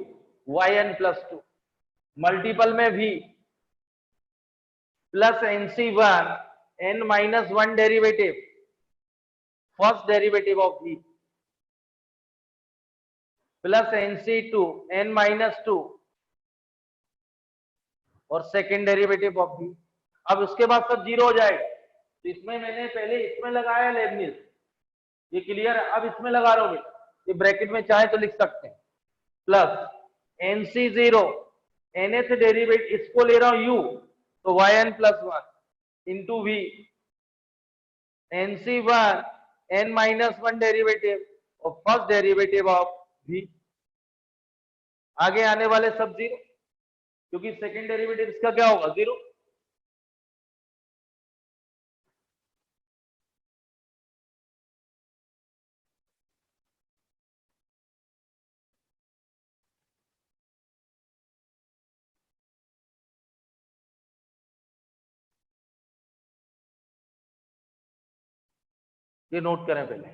y N plus 2 multiple में भी plus n c 1 n minus 1 derivative first derivative of v plus nc2 n minus 2 और सेकेंड डेरिवेटिव ऑफ v। अब उसके बाद सब जीरो हो जाएगा, तो इसमें मैंने पहले इसमें लगाया लेबनिज, ये क्लियर है। अब इसमें लगा रहा हूं बेटा, ये ब्रैकेट में चाहे तो लिख सकते हैं, प्लस nc0 na से डेरिवेटिव इसको ले रहा हूं u, तो yn plus 1 into v nc1 n minus 1 derivative और फर्स्ट डेरिवेटिव ऑफ v। आगे आने वाले सब जीरो, क्योंकि सेकेंड डेरिवेटिव इसका क्या होगा 0। ये नोट करें पहले,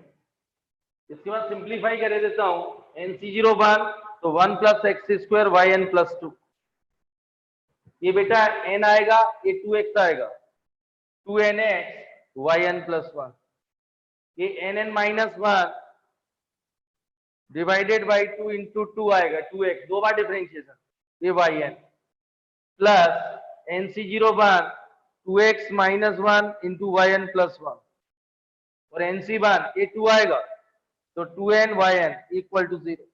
इसके बाद सिंप्लीफाई कर देता हूं, nc0 1 तो 1 plus x square Y N plus 2, ये बेटा n आएगा, ये 2x आएगा, 2nx वाई एन प्लस 1, ये nn minus 1 divided by 2 into 2 आएगा, 2x दो बार डिफरेंशिएशन, ये y N plus nc0 1 2x minus 1 into Y N plus 1 और nc1 ये 2 आएगा, तो 2n yn इक्वल टू 0।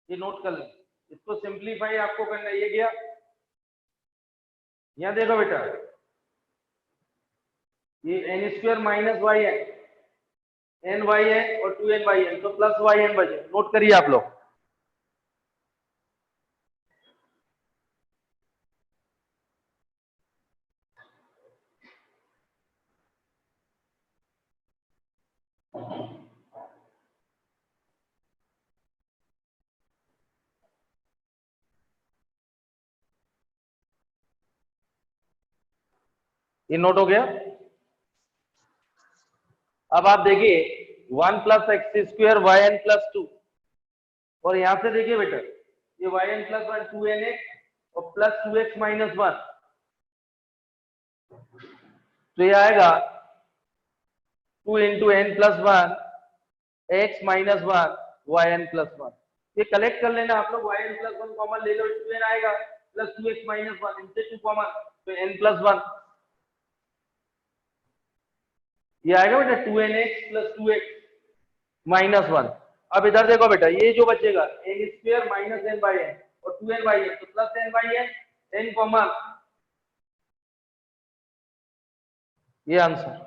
ये नोट कर लें, इसको सिंप्लीफाई आपको करना, ये गया, यहां देखो बेटा, ये n square minus y n y n और 2n वाई एन, तो प्लस वाई एन बचे, नोट करिए आप लोग। ये नोट हो गया। अब आप देखिए 1 plus x square Y N plus 2 और यहां से देखिए बेटा, ये वाई एन प्लस 1 2nx और प्लस 2x माइनस 1, तो ये आएगा 2 into n plus 1 x minus 1 y N plus 1। ये कलेक्ट कर लेना आप लोग, वाई एन प्लस 1 कॉमन ले लो, 2n आएगा प्लस 2x माइनस 1, इनसे 2 कॉमन तो n प्लस 1, ये आएगा बेटा 2nx प्लस 2x माइनस 1। अब इधर देखो बेटा, ये जो बचेगा n square minus n by n और 2n बाई एन, तो plus n by n, n common, ये आंसर।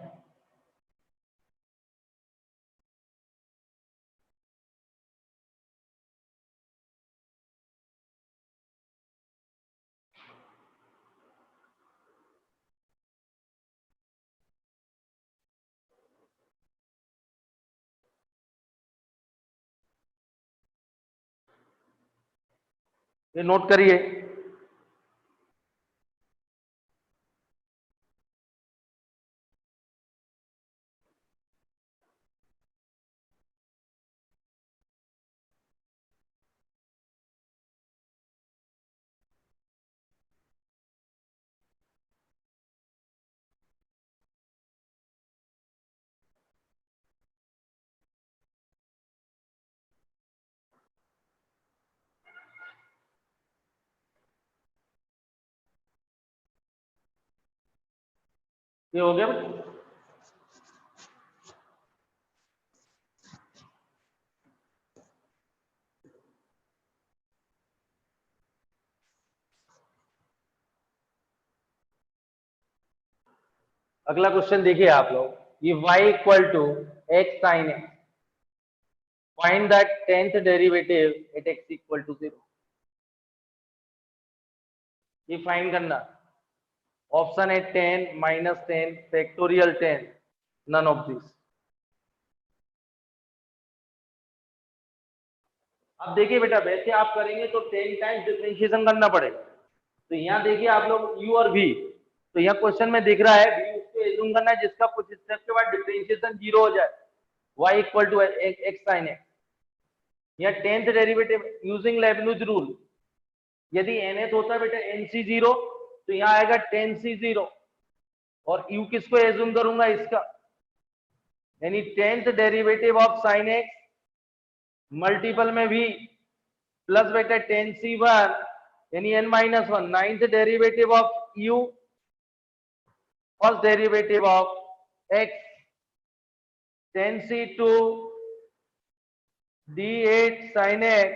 ये नोट करिए, ये हो गया बेटा। अगला क्वेश्चन देखिए आप लोग, ये y equal to x sine x, Find that 10th derivative at x equal to 0. ये फाइंड करना। ऑप्शन है 10, -10, फैक्टोरियल 10, नन ऑफ दिस। अब देखिए बेटा, वैसे आप करेंगे तो 10 टाइम्स डिफरेंशिएशन करना पड़ेगा। तो यहाँ देखिए आप लोग u और v, तो यहाँ क्वेश्चन में दिख रहा है v उसको एज्यूम करना है जिसका कुछ स्टेप के बाद डिफरेंशिएशन 0 हो जाए, y equal to x sin x। यहाँ 10th derivative using Leibniz rule, यदि nth होता है बेटा nc0, तो यहाँ आएगा 10c0, और u किसको एज्यूम करूंगा, इसका, यानी 10th derivative of sin x मल्टीपल में v प्लस बेटा 10c1 यानी n-1, 9th derivative of u, first derivative of x 10c2 d8 sin x,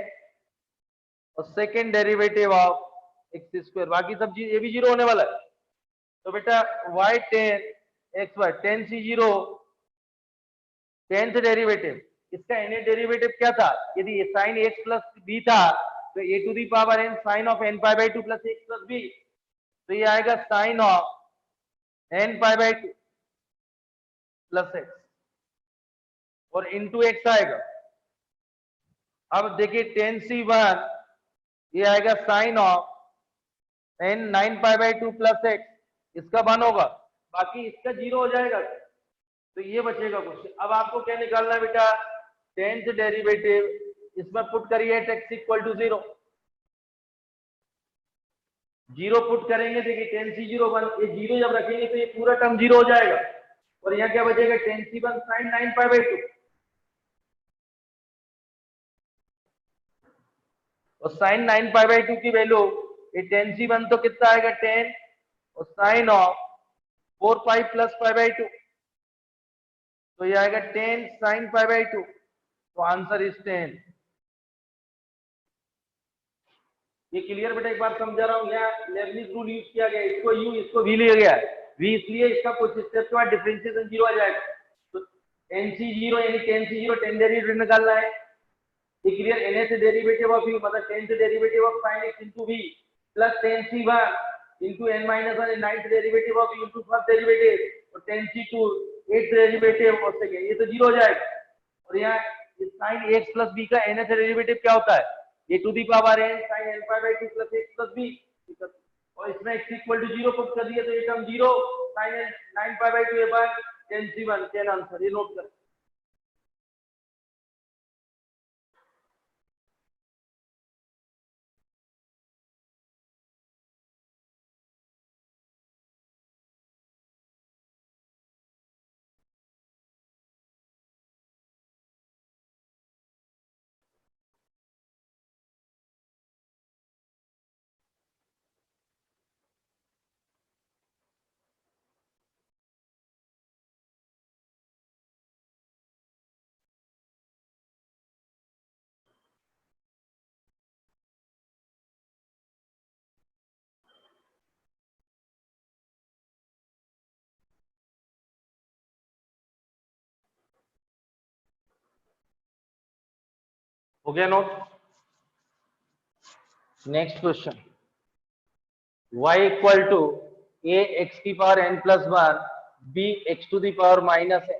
और second derivative of x square, बाकी सब ये भी 0 होने वाला है। तो बेटा y10 xy 10c0 10th derivative, इसका nth डेरिवेटिव क्या था, यदि sin x प्लस b था तो a to the power n sin of n pi by 2 plus x plus b, तो ये आएगा sin of n pi by 2 plus x और इनटू x आएगा। अब देखिए 10c1 ये आएगा sin of n 9 pi by 2 plus x, इसका 1 होगा, बाकी इसका 0 हो जाएगा, तो ये बचेगा कुछ। अब आपको क्या निकालना है बेटा, 10th डेरिवेटिव, इसमें पुट करिए x इक्वल टू 0, 0 पुट करेंगे, देखिए 10c0 1, ये 0 जब रखेंगे तो ये पूरा टर्म 0 हो जाएगा, और यहाँ क्या बचेगा 10c1 sin 9 पाई बाई 2, और sin 9 पाई बाई 2 की वैल्यू, ये 10c1 तो कितना आएगा 10, और sine of 4 pi plus pi by 2, तो ये आएगा 10 sin पाई बाई 2, तो आंसर इज 10। ये क्लियर बेटा, एक बार समझा रहा हूँ, यहाँ लेबनिज रूल यूज किया गया, इसको u इसको v लिया गया है, v इसलिए इसका कुछ स्टेप के बाद डिफरेंशिएशन 0 आ जाएगा, तो nc0 यानी 10c0 10 डेरिवेटिव निकालना है, ये clear, nth derivative of u मतलब 10th derivative of sin x into v plus 10c1 into n-1 9th derivative of u into first derivative, और 10c2 8th डेरिवेटिव और सेकंड, ये तो 0 हो जाएगा, और यहाँ sin x प्लस b का nth डेरिवेटिव क्या होता है, a to the power n sin n pi by 2 plus x plus b, और इसमें x इक्वल टू 0 पुट कर दिया तो ये term 0 sin n 9 pi by 2 ये बार 10c1 10 आंसर, ये नोट करें। हो गया note. Next question, y equal to a x की power n plus 1 b x to the power minus n,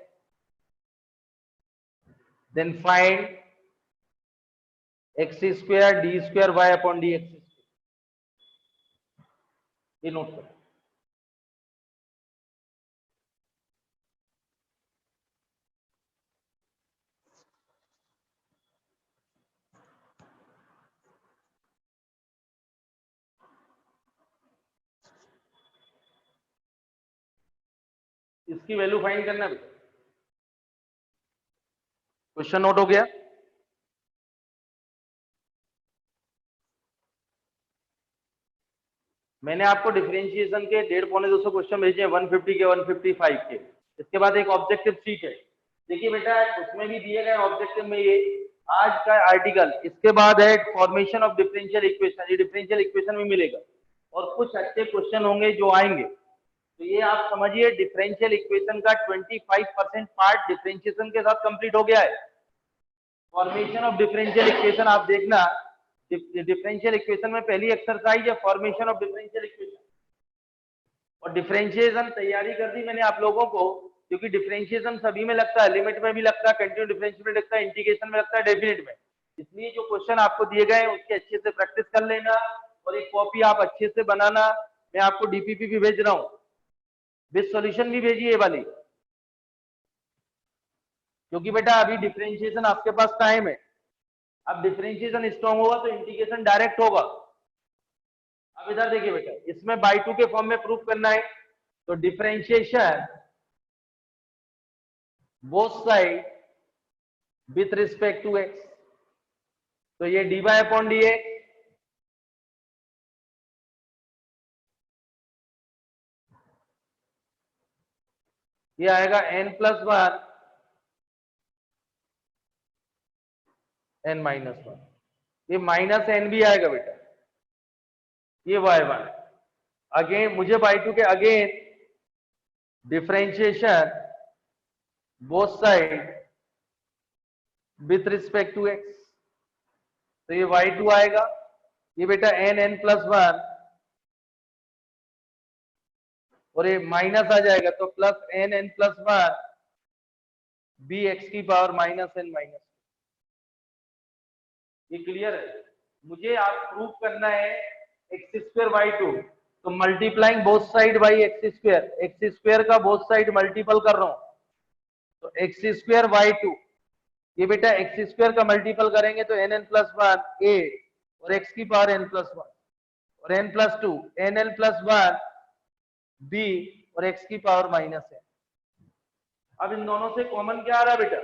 then find x square d square y upon dx, ये note करो। इसकी value find करना है, question note हो गया। मैंने आपको डिफरेंशिएशन के 150-200 क्वेश्चन भेजे हैं, 150 के 155 के, इसके बाद एक ऑब्जेक्टिव शीट है, देखिए बेटा उसमें भी दिए गए ऑब्जेक्टिव में ये आज का आर्टिकल, इसके बाद है फॉर्मेशन ऑफ डिफरेंशियल इक्वेशन, ये डिफरेंशियल इक्वेशन में मिलेगा, और कुछ अच्छे क्वेश्चन होंगे जो आएंगे, तो ये आप समझिए डिफरेंशियल इक्वेशन का 25% पार्ट डिफरेंशिएशन के साथ कंप्लीट हो गया है, फॉर्मेशन ऑफ डिफरेंशियल इक्वेशन आप देखना, डिफरेंशियल इक्वेशन में पहली एक्सरसाइज है फॉर्मेशन ऑफ डिफरेंशियल इक्वेशन, और डिफरेंशिएशन तैयारी कर दी मैंने आप लोगों को, क्योंकि डिफरेंशिएशन सभी में लगता है, लिमिट में भी लगता है, कंटिन्यू डिफरेंशियल में लगता है, इंटीग्रेशन में लगता है, डेफिनेट में। इसलिए जो क्वेश्चन आपको दिए गए हैं उसके अच्छे से प्रैक्टिस कर लेना, और एक कॉपी आप अच्छे से बनाना। मैं आपको डीपीपी भी भेज रहा हूँ, विद सॉल्यूशन भी भेजिए ये वाली, क्योंकि बेटा अभी डिफरेंशिएशन आपके पास टाइम है। अब डिफरेंशिएशन स्ट्रॉन्ग होगा तो इंटीग्रेशन डायरेक्ट होगा। अब इधर देखिए बेटा, इसमें बाई टू के फॉर्म में प्रूफ करना है, तो differentiation both side with respect to x, तो ये dy अपॉन डी एक्स, ये आएगा n+1 n-1, ये -n भी आएगा बेटा, ये y1। अगेन मुझे बाई टू के again differentiation both side with respect to x, तो ये y2 आएगा, ये बेटा n+1 और ये माइनस आ जाएगा तो प्लस n+1 bx की पावर -n-। ये क्लियर है? मुझे आप प्रूव करना है x² y2, तो multiplying both side by x² का बोथ साइड मल्टीपल कर रहा हूं, तो x² y2, ये बेटा x² का मल्टीपल करेंगे तो n+1 a और x की पावर n+1 और n+2 nn+1 b और x की पावर -n। अब इन दोनों से कॉमन क्या आ रहा है बेटा?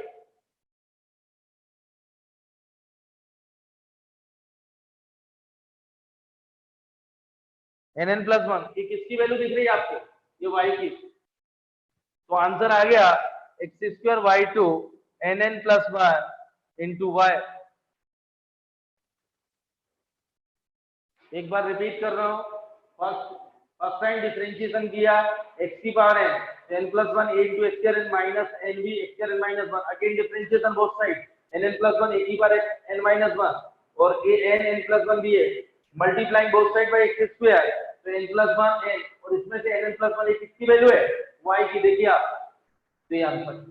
nn+1, ये किसकी वैल्यू दिख रही है आपको? ये y की, तो आंसर आ गया x² y2 nn+1 into y। एक बार रिपीट कर रहा हूं, फर्स्ट टाइम डिफरेंशिएशन किया x की power n n+1 a into x n minus nb x n -1, again differentiation both side nn+1 a की पावर n-1 और a n+1 भी है, multiplying both side by x square, तो n+1 n, और इसमें से nn+1 a किसकी value है? y की, देखिए आप, तो ये आंसर।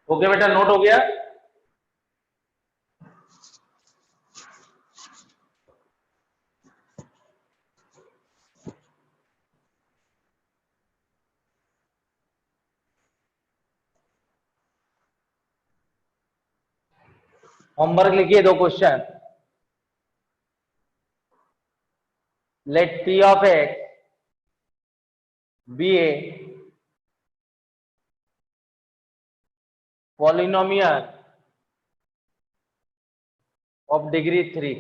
ओके बेटा, नोट हो गया? होमवर्क लिखिए, दो question. Let p of x be a polynomial of degree 3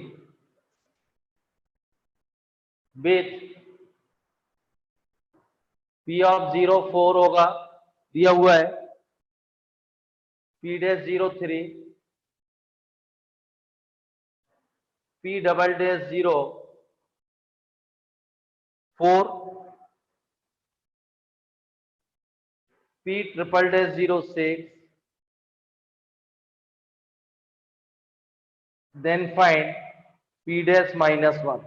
with p of 0 4 होगा, दिया हुआ है, p dash 0 3, p double dash 0 4, p triple dash 0 6, then find p dash -1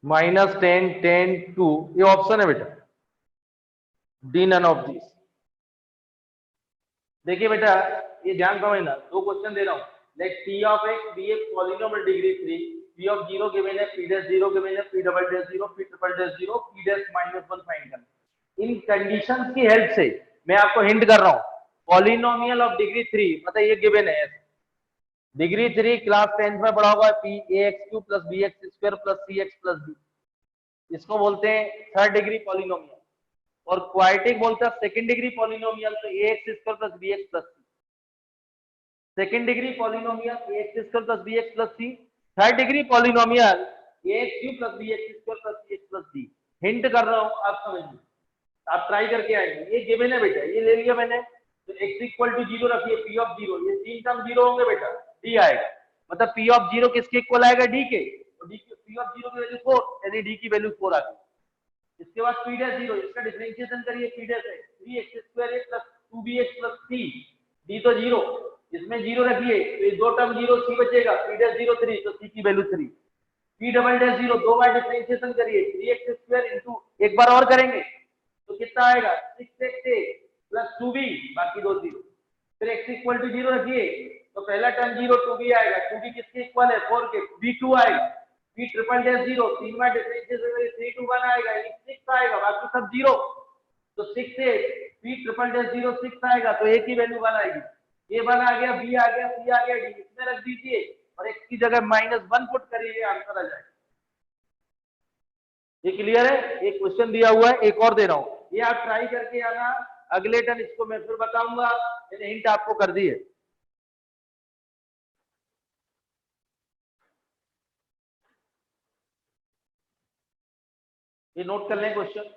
-10 10 2, ये ऑप्शन है बेटा, डी नन ऑफ दिस। देखिए बेटा, ये ध्यान समझना, दो क्वेश्चन दे रहा हूं। Let p of x be a polynomial degree 3 p of zero given है, पी डैश जीरो गिवन है, p double dash zero, p triple dash zero, p dash minus one find करना। इन कंडीशंस की help से मैं आपको hint कर रहा हूं, पॉलिनोमियल ऑफ डिग्री 3 मतलब ये गिवन है, डिग्री 3 क्लास 10th में पढ़ा हुआ है, p a x cube plus b x square plus c x plus B, इसको बोलते हैं थर्ड डिग्री पॉलिनोमियल। और क्वाड्रेटिक बोलते हैं सेकंड डिग्री पॉलिनोमियल, तो a x square plus b x plus c, second degree polynomial a x square plus b x plus c, third degree polynomial a x cube plus b x square plus c x plus d. Hint कर रहा हूं, आप समझिए, आप try करके आएंगे। ये given है बेटा, ये ले लिया मैंने, तो x इक्वल टू जीरो रखिए, पी ऑफ जीरो, ये तीन टर्म जीरो होंगे बेटा, डी आएगा, मतलब पी ऑफ जीरो किसके इक्वल आएगा, डी के, तो डी की पी ऑफ जीरो की वैल्यू 4, यानी डी की वैल्यू 4 आ गई। इसके बाद पी डैश जीरो, इसका डिफरेंशिएशन करिए, पी डैश है 3x square a plus 2bx plus c, D तो जीरो, इसमें जीरो रखिए, तो ये दो टर्म जीरो, c बचेगा, पी डैश जीरो 3, तो c की value 3, P double dash zero, दो बार डिफरेंशिएशन करिए, 3x स्क्वायर इंटू, एक बार और करेंगे तो कितना आएगा, 6x प्लस 2b, बाकी दो जीरो, फिर x इक्वल टू जीरो रखिए, तो पहला टर्म जीरो, 2b आएगा, 2b किसके इक्वल है, 4 के, b2 आएगा, p ट्रिपल डैश जीरो, तीन बार डिफरेंशिएशन करिए, 3 2 1 आएगा, यानी 6 आएगा, बाकी सब जीरो, तो 6 से p ट्रिपल डैश जीरो 6 आएगा, तो a की वैल्यू 1 आएगी, a 1 आ गया, b आ गया, c आ गया, d इसमें रख दीजिए और x की जगह -1 पुट करिए, आंसर आ जाएगा। ये क्लियर है? एक क्वेश्चन दिया हुआ है, एक और दे रहा हूं, ये आप ट्राई करके आना, अगले टर्न इसको मैं फिर बताऊंगा, मैंने हिंट आपको कर दी है। ये नोट कर लें क्वेश्चन।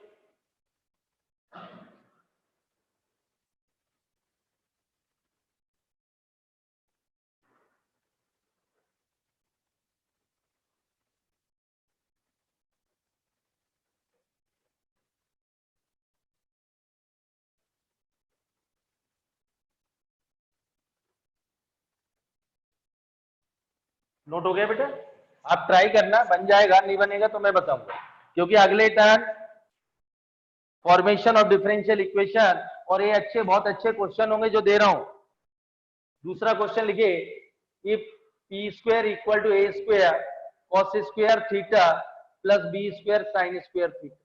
नोट हो गया बेटा? आप ट्राई करना, बन जाएगा, नहीं बनेगा तो मैं बताऊंगा, क्योंकि अगले turn formation of differential equation, और ये अच्छे, बहुत अच्छे क्वेश्चन होंगे जो दे रहा हूं। दूसरा क्वेश्चन लिखिए, if p square equal to a square cos square theta plus b square sine square theta,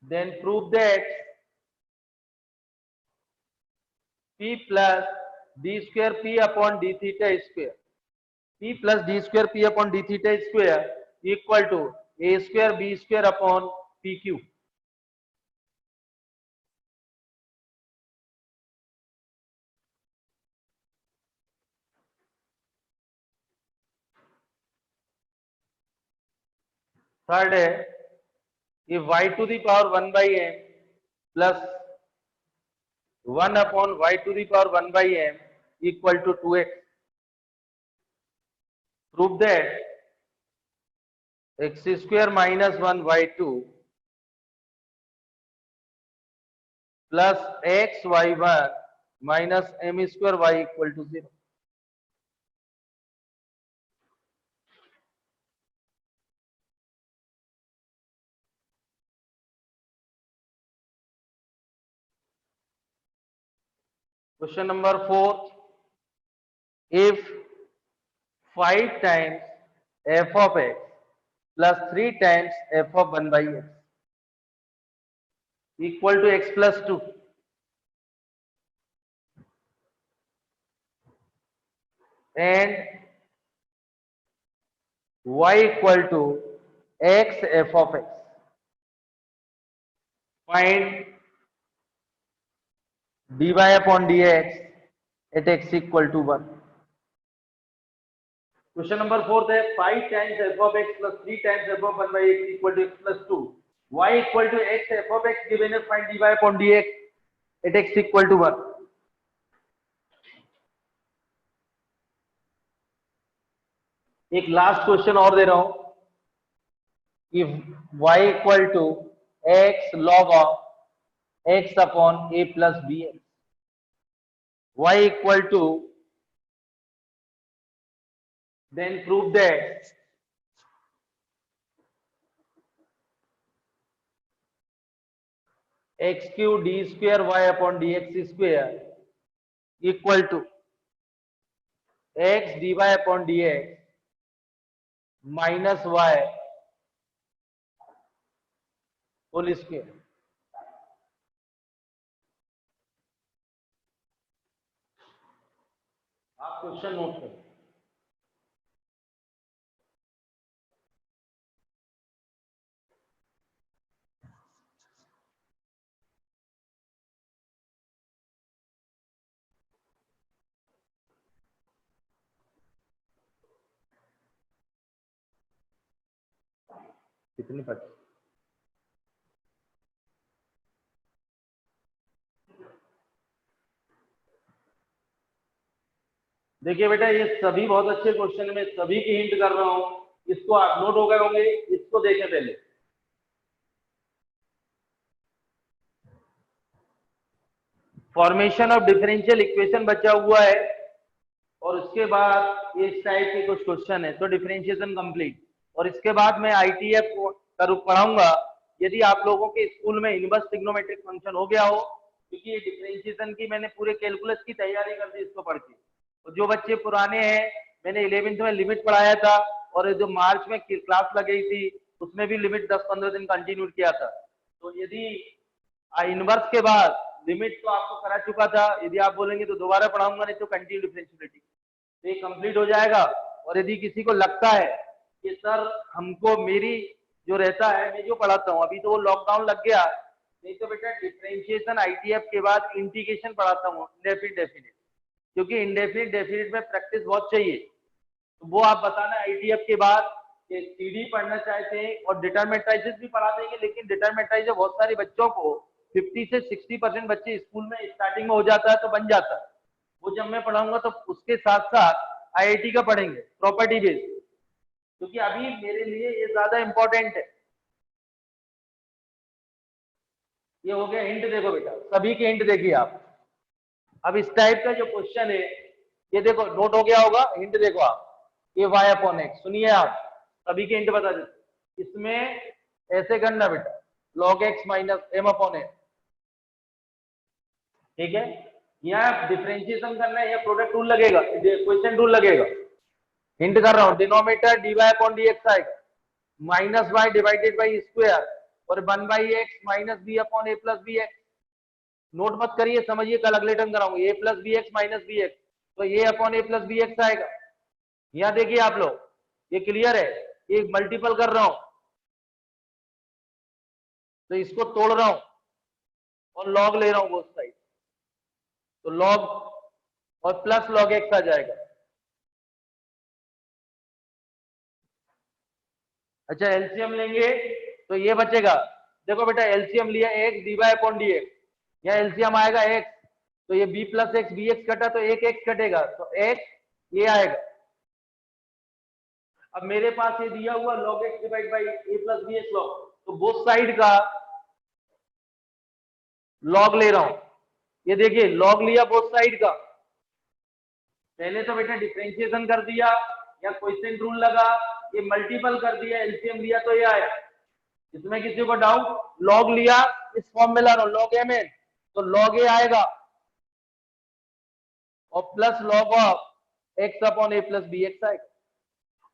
then prove that p plus d square p upon d theta square, p plus d square p upon d theta square equal to a square b square upon p q. Third है, ये y to the power 1 by m plus 1 upon y to the power 1 by m equal to 2x, prove that x square minus 1 y2 plus x y1 minus m square y equal to 0। Question number 4, if 5 times f of x plus 3 times f of 1 by x equal to x plus 2 and y equal to x f of x, find dy upon dx at x equal to 1। Question number 4 है, 5 times f of x plus 3 times f of 1 by x equal to x plus 2, y equal to x f of x given is, find dy upon dx at x equal to 1। एक last question और दे रहा हूं, if y equal to x log of x upon a plus bx, y equal to, then prove that x cube d square y upon dx square equal to x dy upon dx minus y whole square. आप question note करें। कितनी पची? देखिए बेटा, ये सभी बहुत अच्छे क्वेश्चन में सभी की हिंट कर रहा हूं। इसको आप नोट हो गए होंगे, इसको देखें पहले। फॉर्मेशन ऑफ डिफरेंशियल इक्वेशन बचा हुआ है और उसके बाद इस टाइप के कुछ क्वेश्चन है, तो डिफरेंशिएशन कंप्लीट। और इसके बाद मैं आईटीएफ पढ़ाऊंगा। यदि आप लोगों के स्कूल में इनवर्स ट्रिग्नोमेट्रिक फंक्शन हो गया हो, क्योंकि ये डिफरेंशिएशन की मैंने पूरे कैलकुलस की तैयारी कर दी इसको पढ़ के। तो जो बच्चे पुराने हैं, मैंने 11th में लिमिट पढ़ाया था और जो मार्च में क्लास लगी थी उसमें भी लिमिट 10-15 दिन कंटिन्यू किया था। तो यदि इनवर्स के बाद लिमिट तो आपको करा चुका था, यदि आप बोलेंगे तो दोबारा पढ़ाऊंगा, नहीं तो कंटिन्यू डिफरेंशिएबिलिटी, तो ये कंप्लीट हो जाएगा। और यदि किसी को लगता है कि सर हमको मेरी जो रहता है, मैं जो पढ़ाता हूँ, अभी तो वो लॉकडाउन लग गया, नहीं तो बेटा डिफरेंशिएशन आईटीएफ के बाद इंटीग्रेशन पढ़ाता हूँ, इंडेफिनिट डेफिनिट, क्योंकि इंडेफिनिट डेफिनिट में प्रैक्टिस बहुत चाहिए। तो वो आप बताना आईटीएफ के बाद कि सीडी पढ़ना चाहते हैं और डिटरमिनेंटाइजेस भी पढ़ा देंगे, लेकिन डिटरमिनेंटाइजेस बहुत सारे बच्चों को 50 से 60% बच्चे स्कूल में स्टार्टिंग में हो जाता है, तो बन जाता है। वो जब मैं पढ़ाऊंगा तो उसके साथ साथ आईआईटी का पढ़ेंगे प्रॉपर्टी बेस, क्योंकि अभी मेरे लिए ये ज्यादा इंपॉर्टेंट है। ये हो गया हिंट। देखो बेटा, सभी के हिंट देखिए आप। अब इस टाइप का जो क्वेश्चन है, ये देखो नोट हो गया होगा, हिंट देखो आप। ये y अपॉन एक्स, सुनिए आप, सभी के हिंट बता देते। इसमें ऐसे करना बेटा, log x minus m upon x, ठीक है। यहाँ डिफरेंशिएशन करना है, यहाँ प्रोडक्ट रूल लगेगा, क्वेश्चन रूल लगेगा। हिंट कर रहा हूँ, डिनोमिनेटर dy अपॉन dx आएगा, minus y divided by square और 1/x minus b upon a plus b x. Note मत करिए, समझिए, कल अगले टर्म कराऊंगा। A plus b x minus b x, तो a upon a plus b x आएगा। यहाँ देखिए आप लोग, ये क्लियर है, ये मल्टीपल कर रहा हूं तो इसको तोड़ रहा हूं और लॉग ले रहा हूं बोथ साइड, तो लॉग और प्लस लॉग एक्स आ जाएगा। अच्छा, एलसीएम लेंगे तो ये बचेगा। देखो बेटा, एलसीएम लिया x d y upon d x, यहाँ एलसीएम आएगा एक्स, तो ये b plus x, b x कटा तो एक एक्स कटेगा, तो एक्स ये आएगा। अब मेरे पास ये दिया हुआ log x divide by a plus b x log, तो बोथ साइड का लॉग ले रहा हूं। ये देखिए लॉग लिया बोथ साइड का। पहले तो बेटा डिफरेंशिएशन कर दिया या क्वेश्चन रूल लगा, ये मल्टीपल कर दिया, एलसीएम लिया तो ये आया। इसमें किसी को डाउट? लॉग लिया, इस फॉर्म में ला रहा हूं, लॉग एम एन, तो लॉग ए आएगा और plus log of x upon a plus b x आएगा।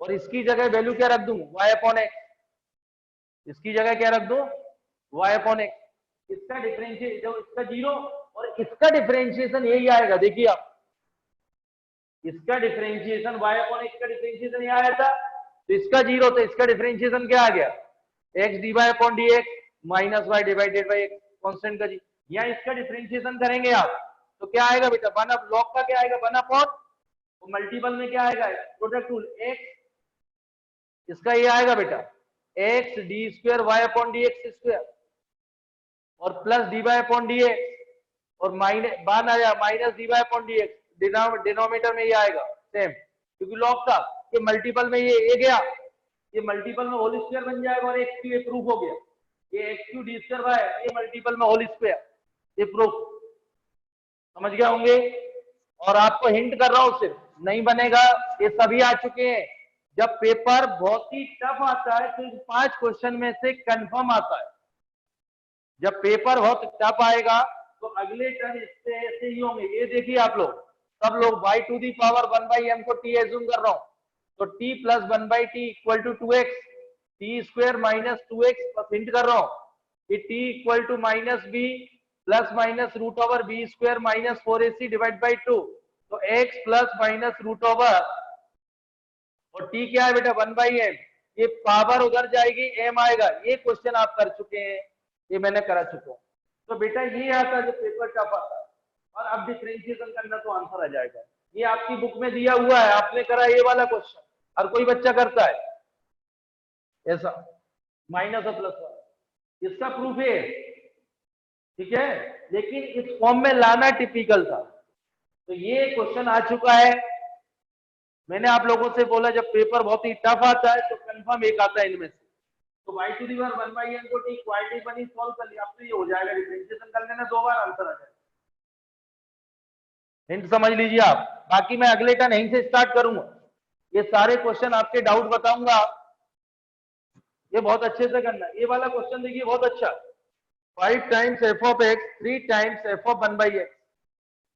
और इसकी जगह वैल्यू क्या रख दूं? Y upon x. इसकी जगह क्या रख दो? y upon x. इसका डिफरेंशिएशन, जो इसका जीरो और इसका डिफरेंशिएशन यही आएगा। देखिए आप, इसका डिफरेंशिएशन y अपॉन एक्स का डिफरेंशिएशन यह आया था, तो इसका जीरो, तो इसका डिफरेंशिएशन क्या आ गया? X d y upon d x minus y divided by x, constant का जी। यहाँ इसका डिफरेंशिएशन करेंगे आप तो क्या आएगा बेटा? वन अप, लॉग का क्या आएगा? वन अपॉन, तो मल्टीपल में क्या आएगा? प्रोडक्ट रूल, एक्स, इसका ये आएगा बेटा x d square y upon d x square और plus d y upon d x और माइनस वन आया minus d y upon d x, denominator में ये आएगा सेम, क्योंकि लॉग था। ये मल्टीपल में ये गया, ये मल्टीपल में होल स्क्वायर बन जाएगा और एक्स क्यू प्रूफ हो गया। ये x q d square y, ये मल्टीपल में होल स्क्वायर, ये प्रूफ। समझ गए होंगे। और आपको हिंट कर रहा हूं, सिर्फ नहीं बनेगा, ये सभी आ चुके हैं। जब पेपर बहुत ही टफ आता है तो 5 क्वेश्चन में से कंफर्म आता है। जब पेपर बहुत टफ आएगा तो अगले टर्म इससे ऐसे ही होंगे। ये देखिए आप लोग, सब लोग y to the power 1/m को t एज्यूम कर रहा हूं, तो t plus 1/t equal to 2x, t square minus 2x, hint कर रहा हूं कि t equal to minus b plus minus root over b square minus 4ac divide by 2, तो x plus minus root over, और t क्या है बेटा 1/m, ये पावर उधर जाएगी m आएगा। ये क्वेश्चन आप कर चुके हैं, ये मैंने करा चुका हूं। तो बेटा ये आता जो पेपर टफ आता है, और अब डिफरेंशिएशन करना तो आंसर आ जाएगा। ये आपकी बुक में दिया हुआ है, आपने करा ये वाला क्वेश्चन, हर कोई बच्चा करता है ऐसा, माइनस और प्लस वाला, इसका प्रूफ है, ठीक है, लेकिन इस फॉर्म में लाना टिपिकल था। तो ये क्वेश्चन आ चुका है। मैंने आप लोगों से बोला जब पेपर बहुत ही टफ आता है तो कंफर्म एक आता है इनमें से। तो y to the power 1/n को t क्वाड्रेटिक बनी सॉल्व कर लिया, अब तो ये हो जाएगा, डिफरेंशिएशन कर लेना, 2 बार आंसर आ जाएगा। हिंट समझ लीजिए आप, बाकी मैं अगले का नहीं से स्टार्ट करूंगा, ये सारे क्वेश्चन आपके डाउट बताऊंगा, ये बहुत अच्छे से करना। ये वाला क्वेश्चन देखिए बहुत अच्छा, 5 times f of x 3 times f of 1/x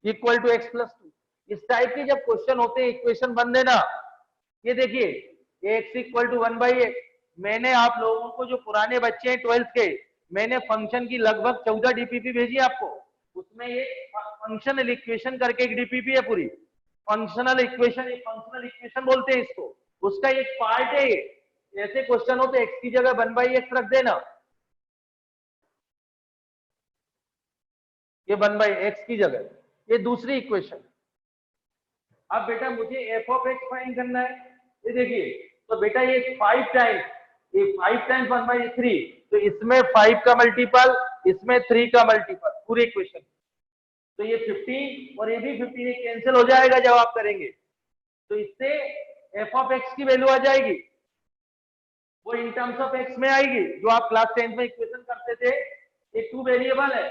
equal to x plus 2। इस टाइप के जब क्वेश्चन होते हैं इक्वेशन बन देना, ये देखिए x इक्वल टू 1/x, मैंने आप लोगों को जो पुराने बच्चे हैं 12th के, मैंने फंक्शन की लगभग 14 डीपीपी भेजी आपको, उसमें ये फंक्शनल इक्वेशन करके एक डीपीपी है पूरी, फंक्शनल इक्वेशन बोलते हैं इसको, उसका एक पार्ट है। ऐसे क्वेश्चन हो तो x की जगह 1/x रख देना, ये 1/x की जगह, ये दूसरी इक्वेशन। अब बेटा मुझे f ऑफ x फाइंड करना है, ये देखिए, तो बेटा ये 5 टाइम्स, ये 5 टाइम्स 1/3, तो इसमें 5 का मल्टीपल, इसमें 3 का मल्टीपल, पूरी इक्वेशन। तो ये 15 और ये भी 15, ये कैंसिल हो जाएगा जब आप करेंगे, तो इससे f ऑफ x की वैल्यू आ जाएगी, वो इन टर्म्स ऑफ x में आएगी, जो आप क्लास 10 में इक्वेशन करते थे। ये 2 वेरिएबल है,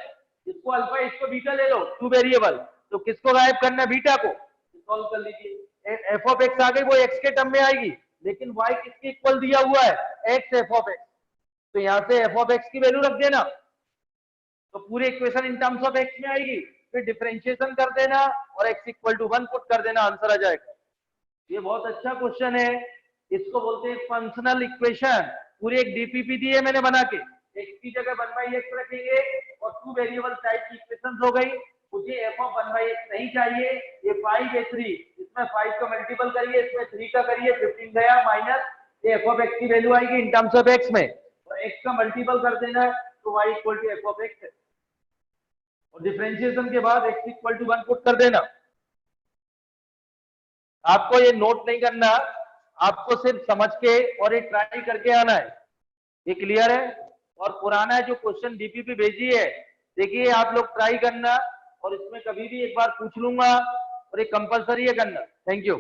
इसको अल्फा इसको बीटा ले लो, 2 वेरिएबल, तो किसको गायब करना है, बीटा को, सॉल्व कर लीजिए। f ऑफ x आ गई, वो x के टर्म में आएगी, लेकिन y किसके इक्वल दिया हुआ है, x f ऑफ x, तो यहां से f ऑफ x की वैल्यू रख देना, तो पूरी equation in terms of x में आएगी, फिर डिफरेंशिएशन कर देना और x इक्वल टू 1 पुट कर देना, आंसर आ जाएगा। ये बहुत अच्छा क्वेश्चन है, इसको बोलते हैं फंक्शनल इक्वेशन। पूरी एक डीपीपी दी है मैंने बना के, x की जगह 1/x रखेंगे और 2 वेरिएबल टाइप की इक्वेशन हो गई। मुझे f ऑफ 1/x नहीं चाहिए, ये 5 है 3, इसमें 5 का मल्टीपल करिए, इसमें 3 का करिए, 15 गया माइनस, ये f ऑफ x की वैल्यू आएगी इन टर्म्स ऑफ x में, और x का मल्टीपल कर देना है, तो y equal to f of x है, और डिफरेंशिएशन के बाद x इक्वल टू 1 पुट कर देना। आपको ये नोट नहीं करना, आपको सिर्फ समझ के और ये ट्राई करके आना है, ये क्लियर है। और पुराना जो क्वेश्चन डीपीपी भेजी है, देखिए आप लोग ट्राई करना, और इसमें कभी भी एक बार पूछ लूंगा, और ये कंपलसरी है करना। Thank you.